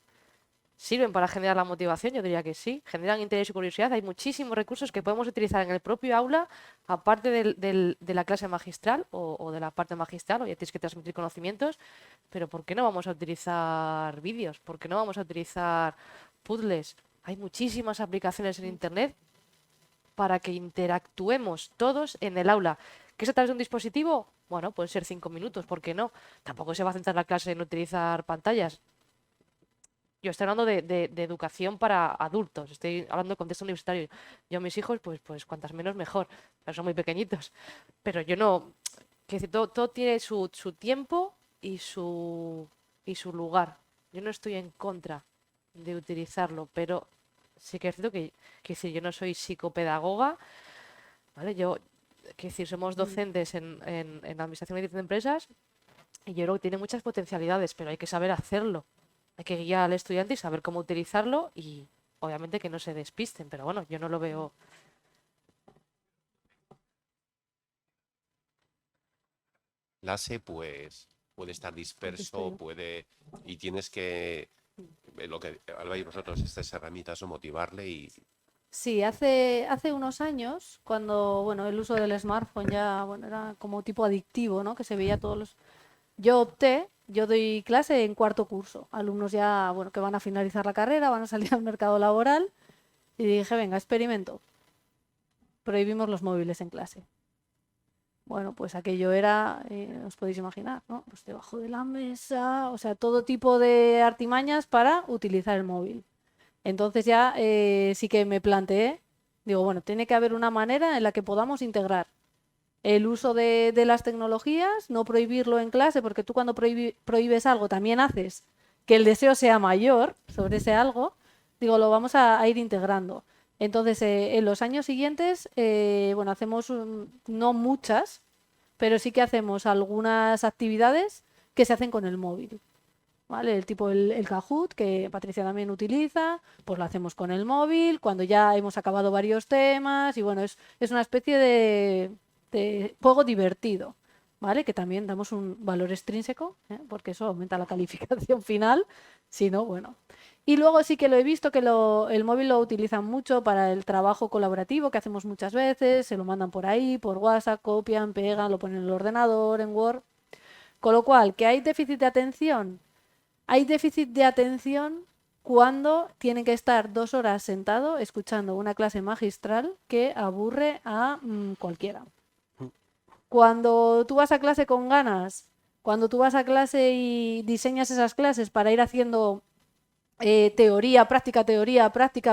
¿Sirven para generar la motivación? Yo diría que sí. Generan interés y curiosidad. Hay muchísimos recursos que podemos utilizar en el propio aula, aparte de la clase magistral o de la parte magistral, o ya tienes que transmitir conocimientos, pero ¿por qué no vamos a utilizar vídeos? ¿Por qué no vamos a utilizar puzzles? Hay muchísimas aplicaciones en Internet para que interactuemos todos en el aula. ¿Qué es a través de un dispositivo? Bueno, pueden ser 5 minutos, ¿por qué no? Tampoco se va a centrar la clase en utilizar pantallas. Yo estoy hablando de educación para adultos, estoy hablando de contexto universitario. Yo a mis hijos, pues cuantas menos mejor, pero son muy pequeñitos. Pero yo no, que decir, todo tiene su tiempo y su lugar. Yo no estoy en contra de utilizarlo, pero sí que es cierto que decir, yo no soy psicopedagoga, ¿vale? Que decir, somos docentes en administración y dirección de empresas y yo creo que tiene muchas potencialidades, pero hay que saber hacerlo. Hay que guiar al estudiante y saber cómo utilizarlo y obviamente que no se despisten, pero bueno, yo no lo veo. Clase, pues puede estar disperso, y tienes que, lo que habláis vosotros, estas herramientas, o motivarle y... Sí, hace unos años, cuando bueno, el uso del smartphone ya bueno, era como tipo adictivo, ¿no?, que se veía todos los... Yo doy clase en 4.º curso, alumnos ya bueno, que van a finalizar la carrera, van a salir al mercado laboral, y dije, venga, experimento. Prohibimos los móviles en clase. Bueno, pues aquello era, os podéis imaginar, ¿no? Pues debajo de la mesa, o sea, todo tipo de artimañas para utilizar el móvil. Entonces ya sí que me planteé, digo, bueno, tiene que haber una manera en la que podamos integrar el uso de las tecnologías, no prohibirlo en clase, porque tú cuando prohíbes algo también haces que el deseo sea mayor sobre ese algo, digo, lo vamos a ir integrando. Entonces, en los años siguientes, bueno, hacemos no muchas, pero sí que hacemos algunas actividades que se hacen con el móvil. ¿Vale? El tipo el Kahoot, que Patricia también utiliza, pues lo hacemos con el móvil, cuando ya hemos acabado varios temas, y bueno, es una especie de juego divertido, ¿vale? Que también damos un valor extrínseco, porque eso aumenta la calificación final, si no, bueno. Y luego sí que lo he visto que el móvil lo utilizan mucho para el trabajo colaborativo que hacemos muchas veces, se lo mandan por ahí, por WhatsApp, copian, pegan, lo ponen en el ordenador, en Word. Con lo cual, ¿que hay déficit de atención? Hay déficit de atención cuando tienen que estar 2 horas sentado escuchando una clase magistral que aburre a cualquiera. Cuando tú vas a clase con ganas, cuando tú vas a clase y diseñas esas clases para ir haciendo teoría, práctica,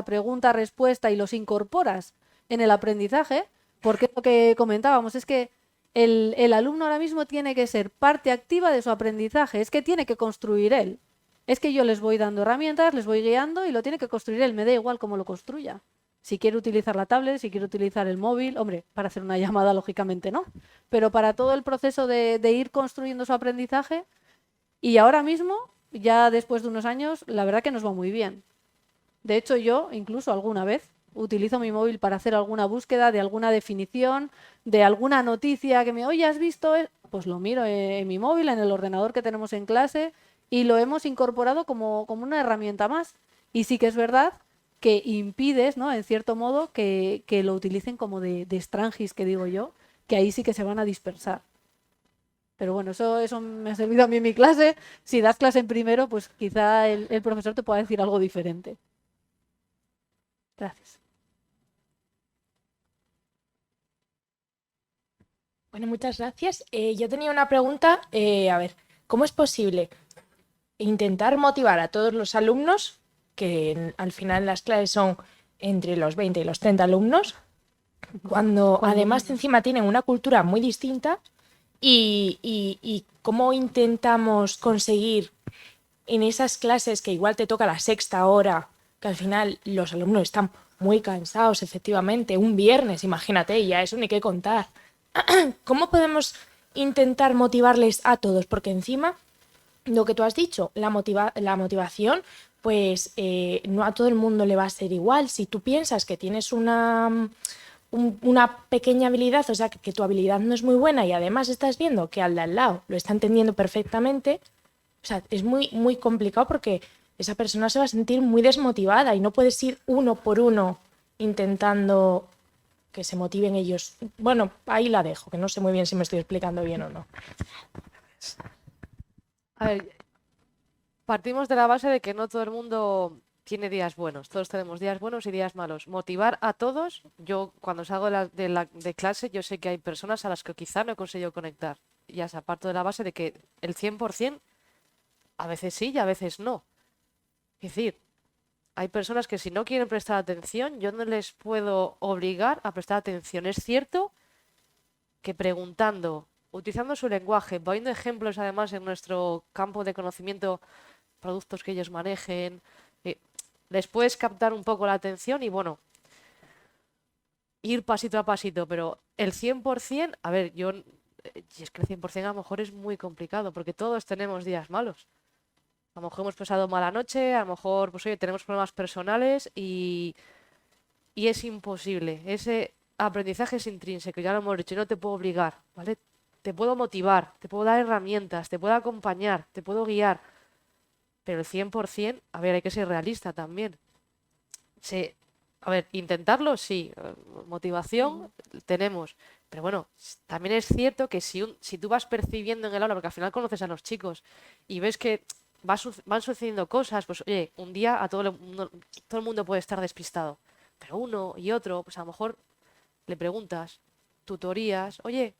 pregunta, respuesta y los incorporas en el aprendizaje, porque lo que comentábamos es que el alumno ahora mismo tiene que ser parte activa de su aprendizaje, es que tiene que construir él. Es que yo les voy dando herramientas, les voy guiando y lo tiene que construir él, me da igual cómo lo construya. Si quiere utilizar la tablet, si quiere utilizar el móvil, hombre, para hacer una llamada lógicamente no, pero para todo el proceso de ir construyendo su aprendizaje y ahora mismo, ya después de unos años, la verdad que nos va muy bien. De hecho, yo incluso alguna vez utilizo mi móvil para hacer alguna búsqueda de alguna definición, de alguna noticia que oye, ¿has visto? Pues lo miro en mi móvil, en el ordenador que tenemos en clase y lo hemos incorporado como una herramienta más. Y sí que es verdad que impides, ¿no? En cierto modo, que lo utilicen como de estrangis, que digo yo, que ahí sí que se van a dispersar. Pero bueno, eso me ha servido a mí en mi clase. Si das clase en primero, pues quizá el profesor te pueda decir algo diferente. Gracias. Bueno, muchas gracias. Yo tenía una pregunta. A ver, ¿cómo es posible intentar motivar a todos los alumnos, que al final las clases son entre los 20 y los 30 alumnos, cuando además encima tienen una cultura muy distinta? Y cómo intentamos conseguir en esas clases que igual te toca la sexta hora, que al final los alumnos están muy cansados, efectivamente, un viernes, imagínate, y ya eso ni qué contar. ¿Cómo podemos intentar motivarles a todos? Porque encima, lo que tú has dicho, la motivación, pues no a todo el mundo le va a ser igual. Si tú piensas que tienes una pequeña habilidad, o sea, que tu habilidad no es muy buena y además estás viendo que al de al lado lo está entendiendo perfectamente, o sea, es muy, muy complicado porque esa persona se va a sentir muy desmotivada y no puedes ir uno por uno intentando que se motiven ellos. Bueno, ahí la dejo, que no sé muy bien si me estoy explicando bien o no. A ver, partimos de la base de que no todo el mundo tiene días buenos. Todos tenemos días buenos y días malos. Motivar a todos, yo cuando salgo de clase, yo sé que hay personas a las que quizá no he conseguido conectar. Ya se aparto de la base de que el 100% a veces sí y a veces no. Es decir, hay personas que si no quieren prestar atención, yo no les puedo obligar a prestar atención. Es cierto que preguntando, utilizando su lenguaje, poniendo ejemplos además en nuestro campo de conocimiento, productos que ellos manejen, les puedes captar un poco la atención y bueno, ir pasito a pasito, pero el 100%, a ver, y es que el 100% a lo mejor es muy complicado porque todos tenemos días malos. A lo mejor hemos pasado mala noche, a lo mejor, pues oye, tenemos problemas personales y es imposible. Ese aprendizaje es intrínseco, ya lo hemos dicho, y no te puedo obligar, ¿vale? Te puedo motivar, te puedo dar herramientas, te puedo acompañar, te puedo guiar, pero el 100%, a ver, hay que ser realista también. A ver, intentarlo, sí, motivación tenemos, pero bueno, también es cierto que si tú vas percibiendo en el aula, porque al final conoces a los chicos y ves que van sucediendo cosas, pues oye, un día a todo el mundo puede estar despistado, pero uno y otro, pues a lo mejor le preguntas, tutorías, oye,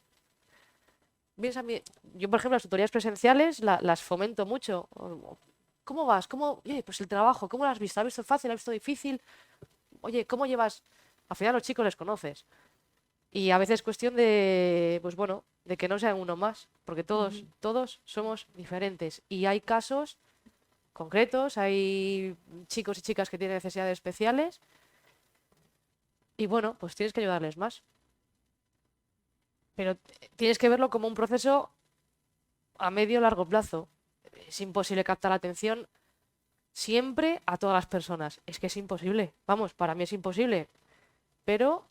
vienes a mí, yo por ejemplo las tutorías presenciales las fomento mucho. ¿Cómo vas? Oye, pues el trabajo, ¿cómo lo has visto? ¿Has visto fácil? ¿Has visto difícil? Oye, ¿cómo llevas? Al final los chicos les conoces. Y a veces es cuestión de, pues bueno, de que no sean uno más, porque todos somos diferentes. Y hay casos concretos, hay chicos y chicas que tienen necesidades especiales. Y bueno, pues tienes que ayudarles más. Pero tienes que verlo como un proceso a medio o largo plazo. Es imposible captar la atención siempre a todas las personas. Es que es imposible. Vamos, para mí es imposible. Pero,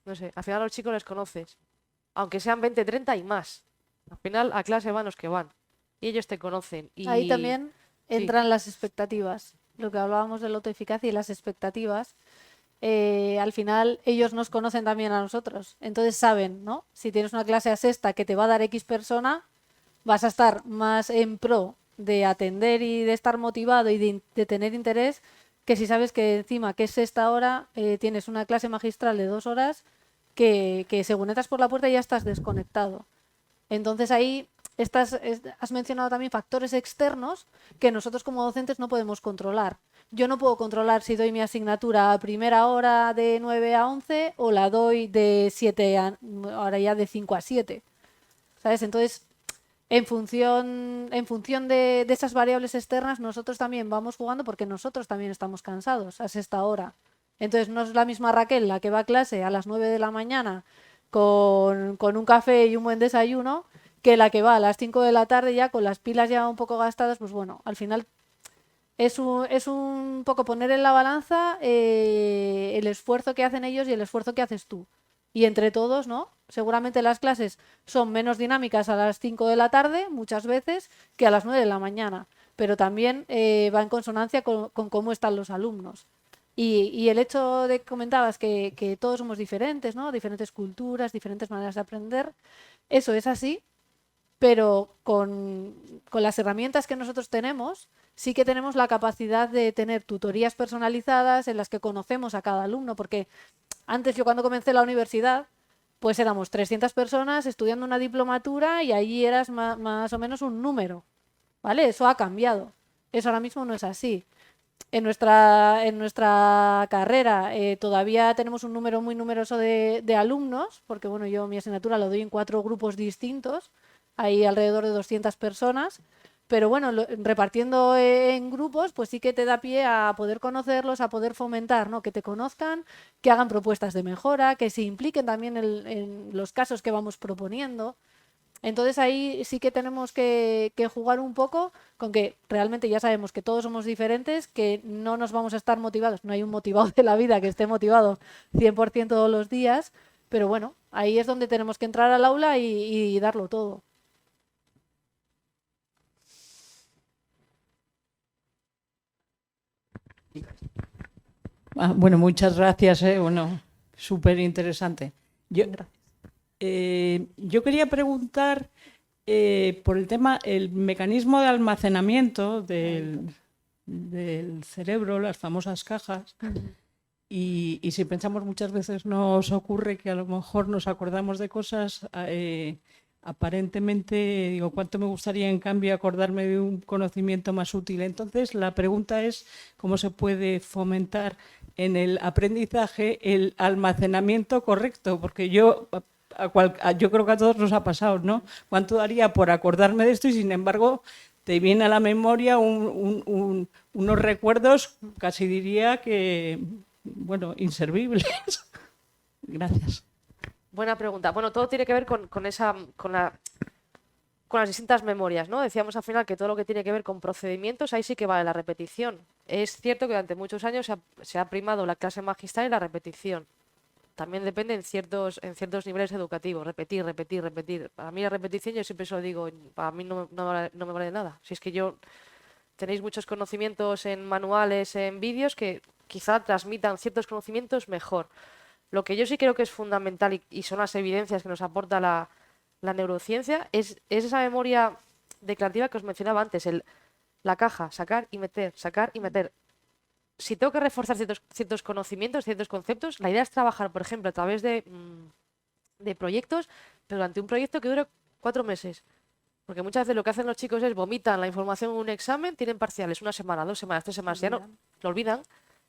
no sé, al final a los chicos les conoces. Aunque sean 20, 30 y más. Al final a clase van los que van. Y ellos te conocen. Y Ahí también sí. entran las expectativas. Lo que hablábamos de la autoeficacia y las expectativas. Al final ellos nos conocen también a nosotros. Entonces saben, ¿no? Si tienes una clase a sexta que te va a dar X persona, vas a estar más en pro de atender y de estar motivado y de tener interés, que si sabes que encima que es sexta hora, tienes una clase magistral de 2 horas que según entras por la puerta ya estás desconectado. Entonces ahí has mencionado también factores externos que nosotros como docentes no podemos controlar. Yo no puedo controlar si doy mi asignatura a primera hora de 9 a 11 o la doy de 7 ahora ya de 5 a 7. ¿Sabes? Entonces, en función de esas variables externas, nosotros también vamos jugando porque nosotros también estamos cansados a sexta hora. Entonces, no es la misma Raquel la que va a clase a las 9 de la mañana con un café y un buen desayuno que la que va a las 5 de la tarde ya con las pilas ya un poco gastadas. Pues bueno, al final es un poco poner en la balanza el esfuerzo que hacen ellos y el esfuerzo que haces tú. Y entre todos, ¿no? Seguramente las clases son menos dinámicas a las 5 de la tarde, muchas veces, que a las 9 de la mañana. Pero también va en consonancia con cómo están los alumnos. Y el hecho de que comentabas que todos somos diferentes, ¿no? Diferentes culturas, diferentes maneras de aprender. Eso es así, pero con las herramientas que nosotros tenemos, sí que tenemos la capacidad de tener tutorías personalizadas en las que conocemos a cada alumno, porque antes yo cuando comencé la universidad, pues éramos 300 personas estudiando una diplomatura y allí eras más o menos un número, ¿vale? Eso ha cambiado, eso ahora mismo no es así. En nuestra carrera todavía tenemos un número muy numeroso de alumnos, porque bueno, yo mi asignatura lo doy en 4 grupos distintos, hay alrededor de 200 personas, pero bueno, repartiendo en grupos, pues sí que te da pie a poder conocerlos, a poder fomentar, ¿no? Que te conozcan, que hagan propuestas de mejora, que se impliquen también en los casos que vamos proponiendo. Entonces ahí sí que tenemos que jugar un poco con que realmente ya sabemos que todos somos diferentes, que no nos vamos a estar motivados, no hay un motivado de la vida que esté motivado 100% todos los días, pero bueno, ahí es donde tenemos que entrar al aula y darlo todo. Bueno, muchas gracias. Bueno, súper interesante. Gracias. Yo quería preguntar por el tema, el mecanismo de almacenamiento del cerebro, las famosas cajas. Y si pensamos muchas veces nos ocurre que a lo mejor nos acordamos de cosas, aparentemente, digo, ¿cuánto me gustaría en cambio acordarme de un conocimiento más útil? Entonces, la pregunta es cómo se puede fomentar en el aprendizaje el almacenamiento correcto, porque yo creo que a todos nos ha pasado, ¿no? ¿Cuánto daría por acordarme de esto? Y sin embargo, te viene a la memoria unos recuerdos, casi diría que, bueno, inservibles. Gracias. Buena pregunta. Bueno, todo tiene que ver con las distintas memorias, ¿no? Decíamos al final que todo lo que tiene que ver con procedimientos, ahí sí que vale la repetición. Es cierto que durante muchos años se ha primado la clase magistral y la repetición. También depende en ciertos niveles educativos. Repetir, repetir, repetir. Para mí la repetición, yo siempre se lo digo, para mí no me vale de nada. Si es que tenéis muchos conocimientos en manuales, en vídeos, que quizá transmitan ciertos conocimientos mejor. Lo que yo sí creo que es fundamental y son las evidencias que nos aporta la neurociencia es esa memoria declarativa que os mencionaba antes, la caja, sacar y meter, sacar y meter. Si tengo que reforzar ciertos conocimientos, ciertos conceptos, la idea es trabajar, por ejemplo, a través de proyectos pero durante un proyecto que dure 4 meses. Porque muchas veces lo que hacen los chicos es vomitan la información en un examen, tienen parciales 1 semana, 2 semanas, 3 semanas, ya no lo olvidan,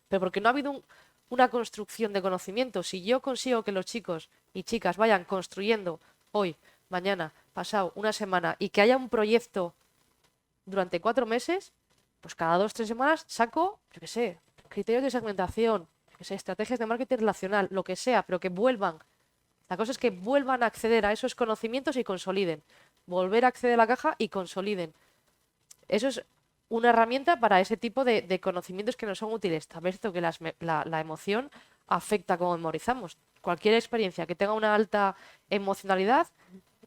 pero porque no ha habido una construcción de conocimiento. Si yo consigo que los chicos y chicas vayan construyendo hoy, mañana, pasado, 1 semana y que haya un proyecto durante 4 meses, pues cada 2 3 semanas saco, yo qué sé, criterios de segmentación, yo qué sé, estrategias de marketing relacional, lo que sea, pero que vuelvan. La cosa es que vuelvan a acceder a esos conocimientos y consoliden. Volver a acceder a la caja y consoliden. Eso es una herramienta para ese tipo de conocimientos que nos son útiles. También es cierto que la emoción afecta cómo memorizamos. Cualquier experiencia que tenga una alta emocionalidad,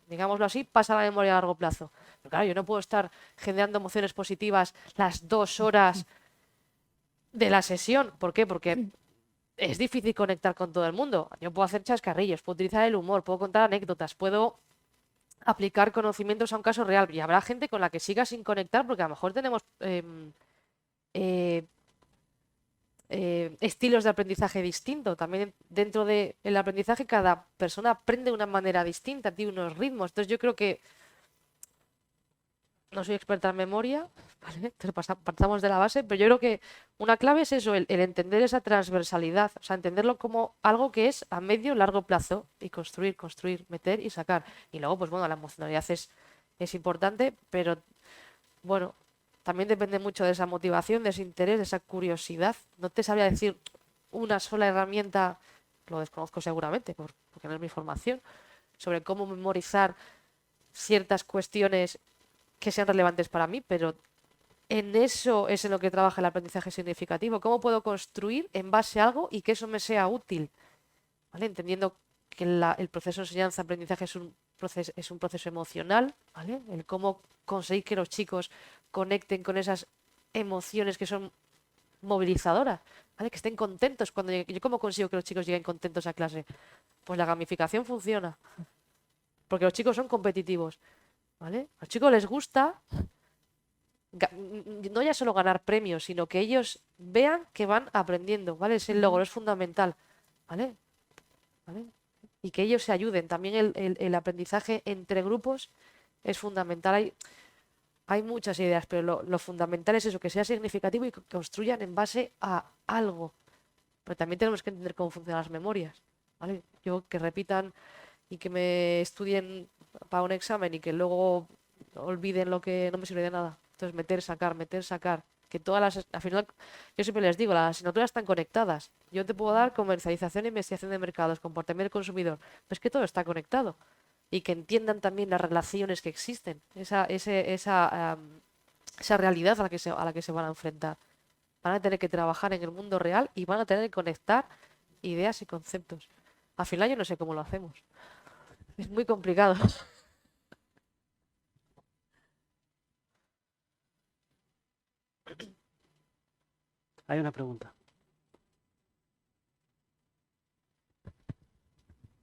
digámoslo así, pasa a la memoria a largo plazo. Pero claro, yo no puedo estar generando emociones positivas las 2 horas de la sesión. ¿Por qué? Porque es difícil conectar con todo el mundo. Yo puedo hacer chascarrillos, puedo utilizar el humor, puedo contar anécdotas, puedo aplicar conocimientos a un caso real. Y habrá gente con la que siga sin conectar porque a lo mejor tenemos estilos de aprendizaje distintos. También dentro del aprendizaje cada persona aprende de una manera distinta, tiene unos ritmos. Entonces yo creo que no soy experta en memoria, ¿vale? Entonces partamos de la base, pero yo creo que una clave es eso, el entender esa transversalidad, o sea, entenderlo como algo que es a medio largo plazo y construir, meter y sacar. Y luego, pues bueno, la emocionalidad es importante, pero bueno, también depende mucho de esa motivación, de ese interés, de esa curiosidad. No te sabría decir una sola herramienta, lo desconozco seguramente, porque no es mi formación, sobre cómo memorizar ciertas cuestiones que sean relevantes para mí, pero en eso es en lo que trabaja el aprendizaje significativo. ¿Cómo puedo construir en base a algo y que eso me sea útil? ¿Vale? Entendiendo que el proceso de enseñanza-aprendizaje es un proceso emocional, ¿vale? El cómo conseguir que los chicos conecten con esas emociones que son movilizadoras, ¿vale? Que estén contentos. Yo cómo consigo que los chicos lleguen contentos a clase? Pues la gamificación funciona, porque los chicos son competitivos, ¿vale? A los chicos les gusta no ya solo ganar premios, sino que ellos vean que van aprendiendo, ¿vale? Es el logro, es fundamental, ¿vale? ¿Vale? Y que ellos se ayuden. También el aprendizaje entre grupos es fundamental. Hay muchas ideas, pero lo fundamental es eso, que sea significativo y que construyan en base a algo. Pero también tenemos que entender cómo funcionan las memorias, ¿vale? Yo que repitan y que me estudien para un examen y que luego olviden lo que no me sirve de nada. Entonces meter, sacar. Que al final, yo siempre les digo, las asignaturas están conectadas. Yo te puedo dar comercialización e investigación de mercados, comportamiento del consumidor, pero es que todo está conectado. Y que entiendan también las relaciones que existen, esa realidad a la que se van a enfrentar. Van a tener que trabajar en el mundo real y van a tener que conectar ideas y conceptos. Al final yo no sé cómo lo hacemos. Es muy complicado. Hay una pregunta.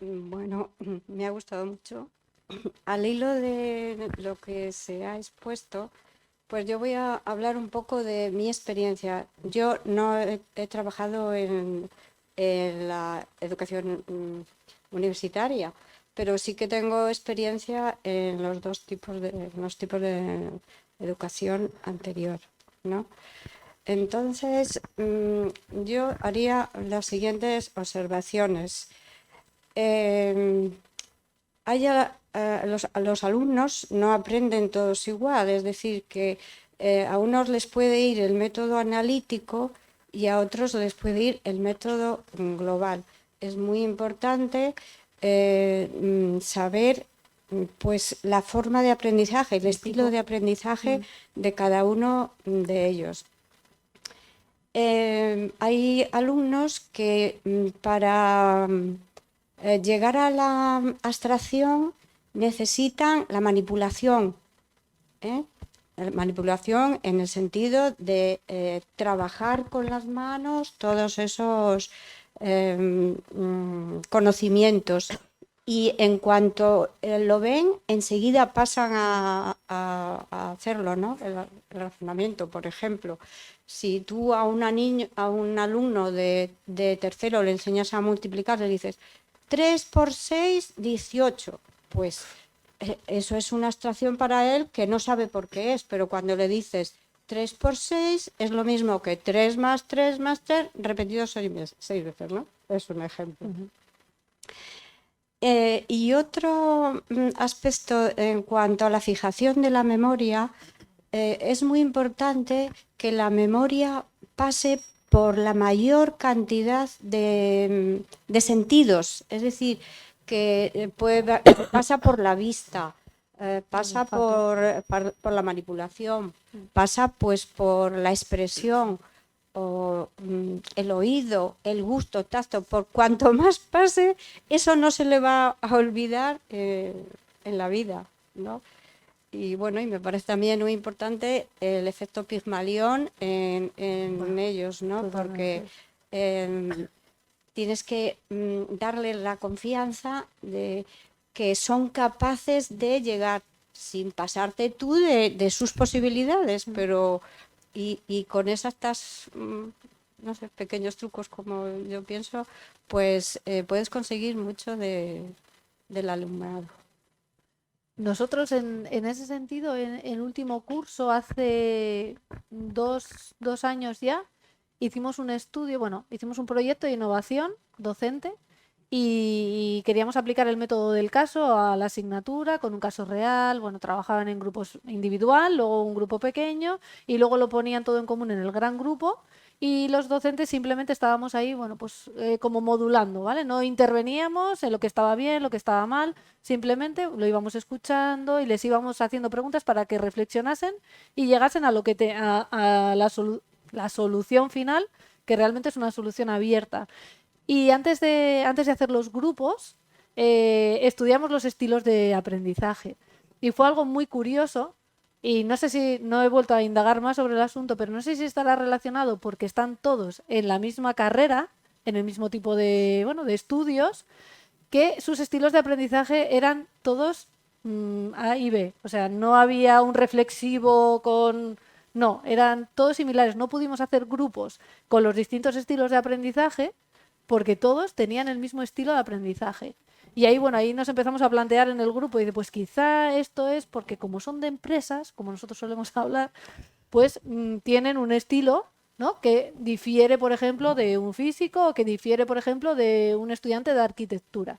Bueno, me ha gustado mucho. Al hilo de lo que se ha expuesto, pues yo voy a hablar un poco de mi experiencia. Yo no he trabajado en la educación universitaria, pero sí que tengo experiencia en los tipos de educación anterior, ¿no? Entonces, yo haría las siguientes observaciones. Los alumnos no aprenden todos igual, es decir, que a unos les puede ir el método analítico y a otros les puede ir el método global. Es muy importante saber pues la forma de aprendizaje, el estilo de aprendizaje de cada uno de ellos. Hay alumnos que para llegar a la abstracción necesitan la manipulación, La manipulación en el sentido de trabajar con las manos todos esos conocimientos. Y en cuanto lo ven, enseguida pasan a hacerlo, ¿no? El razonamiento, por ejemplo. Si tú a un alumno de tercero le enseñas a multiplicar, le dices 3 por 6, 18. pues eso es una abstracción para él que no sabe por qué es, pero cuando le dices 3 por 6 es lo mismo que 3 más 3 más 3 repetido 6 veces, ¿no? Es un ejemplo. Y otro aspecto en cuanto a la fijación de la memoria, es muy importante que la memoria pase por la mayor cantidad de sentidos, es decir, que pasa por la vista, pasa por la manipulación, pasa pues por la expresión, o el oído, el gusto, tacto, por cuanto más pase, eso no se le va a olvidar en la vida, ¿no? Y bueno, y me parece también muy importante el efecto Pigmalión en ellos, ¿no? Porque tienes que darle la confianza de que son capaces de llegar sin pasarte tú de sus posibilidades, pero y con esas no sé, pequeños trucos, como yo pienso, pues puedes conseguir mucho del alumnado. Nosotros en ese sentido, en último curso, hace dos años ya, hicimos un estudio, bueno, hicimos un proyecto de innovación docente y queríamos aplicar el método del caso a la asignatura con un caso real. Bueno, trabajaban en grupos individual, luego un grupo pequeño y luego lo ponían todo en común en el gran grupo. Y los docentes simplemente estábamos ahí, bueno, pues como modulando, ¿vale? No interveníamos en lo que estaba bien, lo que estaba mal, simplemente lo íbamos escuchando y les íbamos haciendo preguntas para que reflexionasen y llegasen a lo que a la solución final, que realmente es una solución abierta. Y antes de hacer los grupos, estudiamos los estilos de aprendizaje. Y fue algo muy curioso. Y no sé si, no he vuelto a indagar más sobre el asunto, pero no sé si estará relacionado porque están todos en la misma carrera, en el mismo tipo de, bueno, de estudios, que sus estilos de aprendizaje eran todos A y B. O sea, no había un reflexivo con... No, eran todos similares. No pudimos hacer grupos con los distintos estilos de aprendizaje porque todos tenían el mismo estilo de aprendizaje. Y ahí, bueno, ahí nos empezamos a plantear en el grupo y de, pues quizá esto es porque como son de empresas, como nosotros solemos hablar, pues tienen un estilo, ¿no? Que difiere, por ejemplo, de un físico o que difiere, por ejemplo, de un estudiante de arquitectura.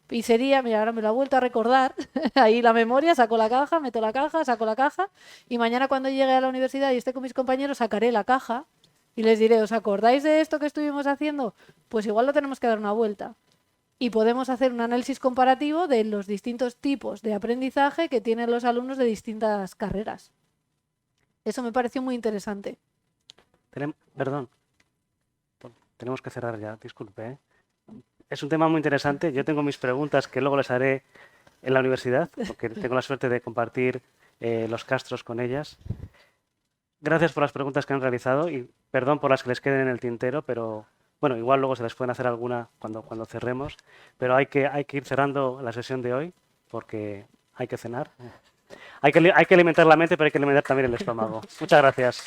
Y sería, mira, ahora me lo he vuelto a recordar, ahí la memoria, saco la caja, meto la caja, saco la caja y mañana cuando llegue a la universidad y esté con mis compañeros sacaré la caja y les diré, ¿os acordáis de esto que estuvimos haciendo? Pues igual lo tenemos que dar una vuelta. Y podemos hacer un análisis comparativo de los distintos tipos de aprendizaje que tienen los alumnos de distintas carreras. Eso me pareció muy interesante. Perdón, tenemos que cerrar ya, disculpe, ¿eh? Es un tema muy interesante. Yo tengo mis preguntas que luego les haré en la universidad, porque tengo la suerte de compartir los castros con ellas. Gracias por las preguntas que han realizado y perdón por las que les queden en el tintero, pero bueno, igual luego se les pueden hacer alguna cuando cerremos, pero hay que ir cerrando la sesión de hoy porque hay que cenar. Hay que alimentar la mente, pero hay que alimentar también el estómago. Muchas gracias.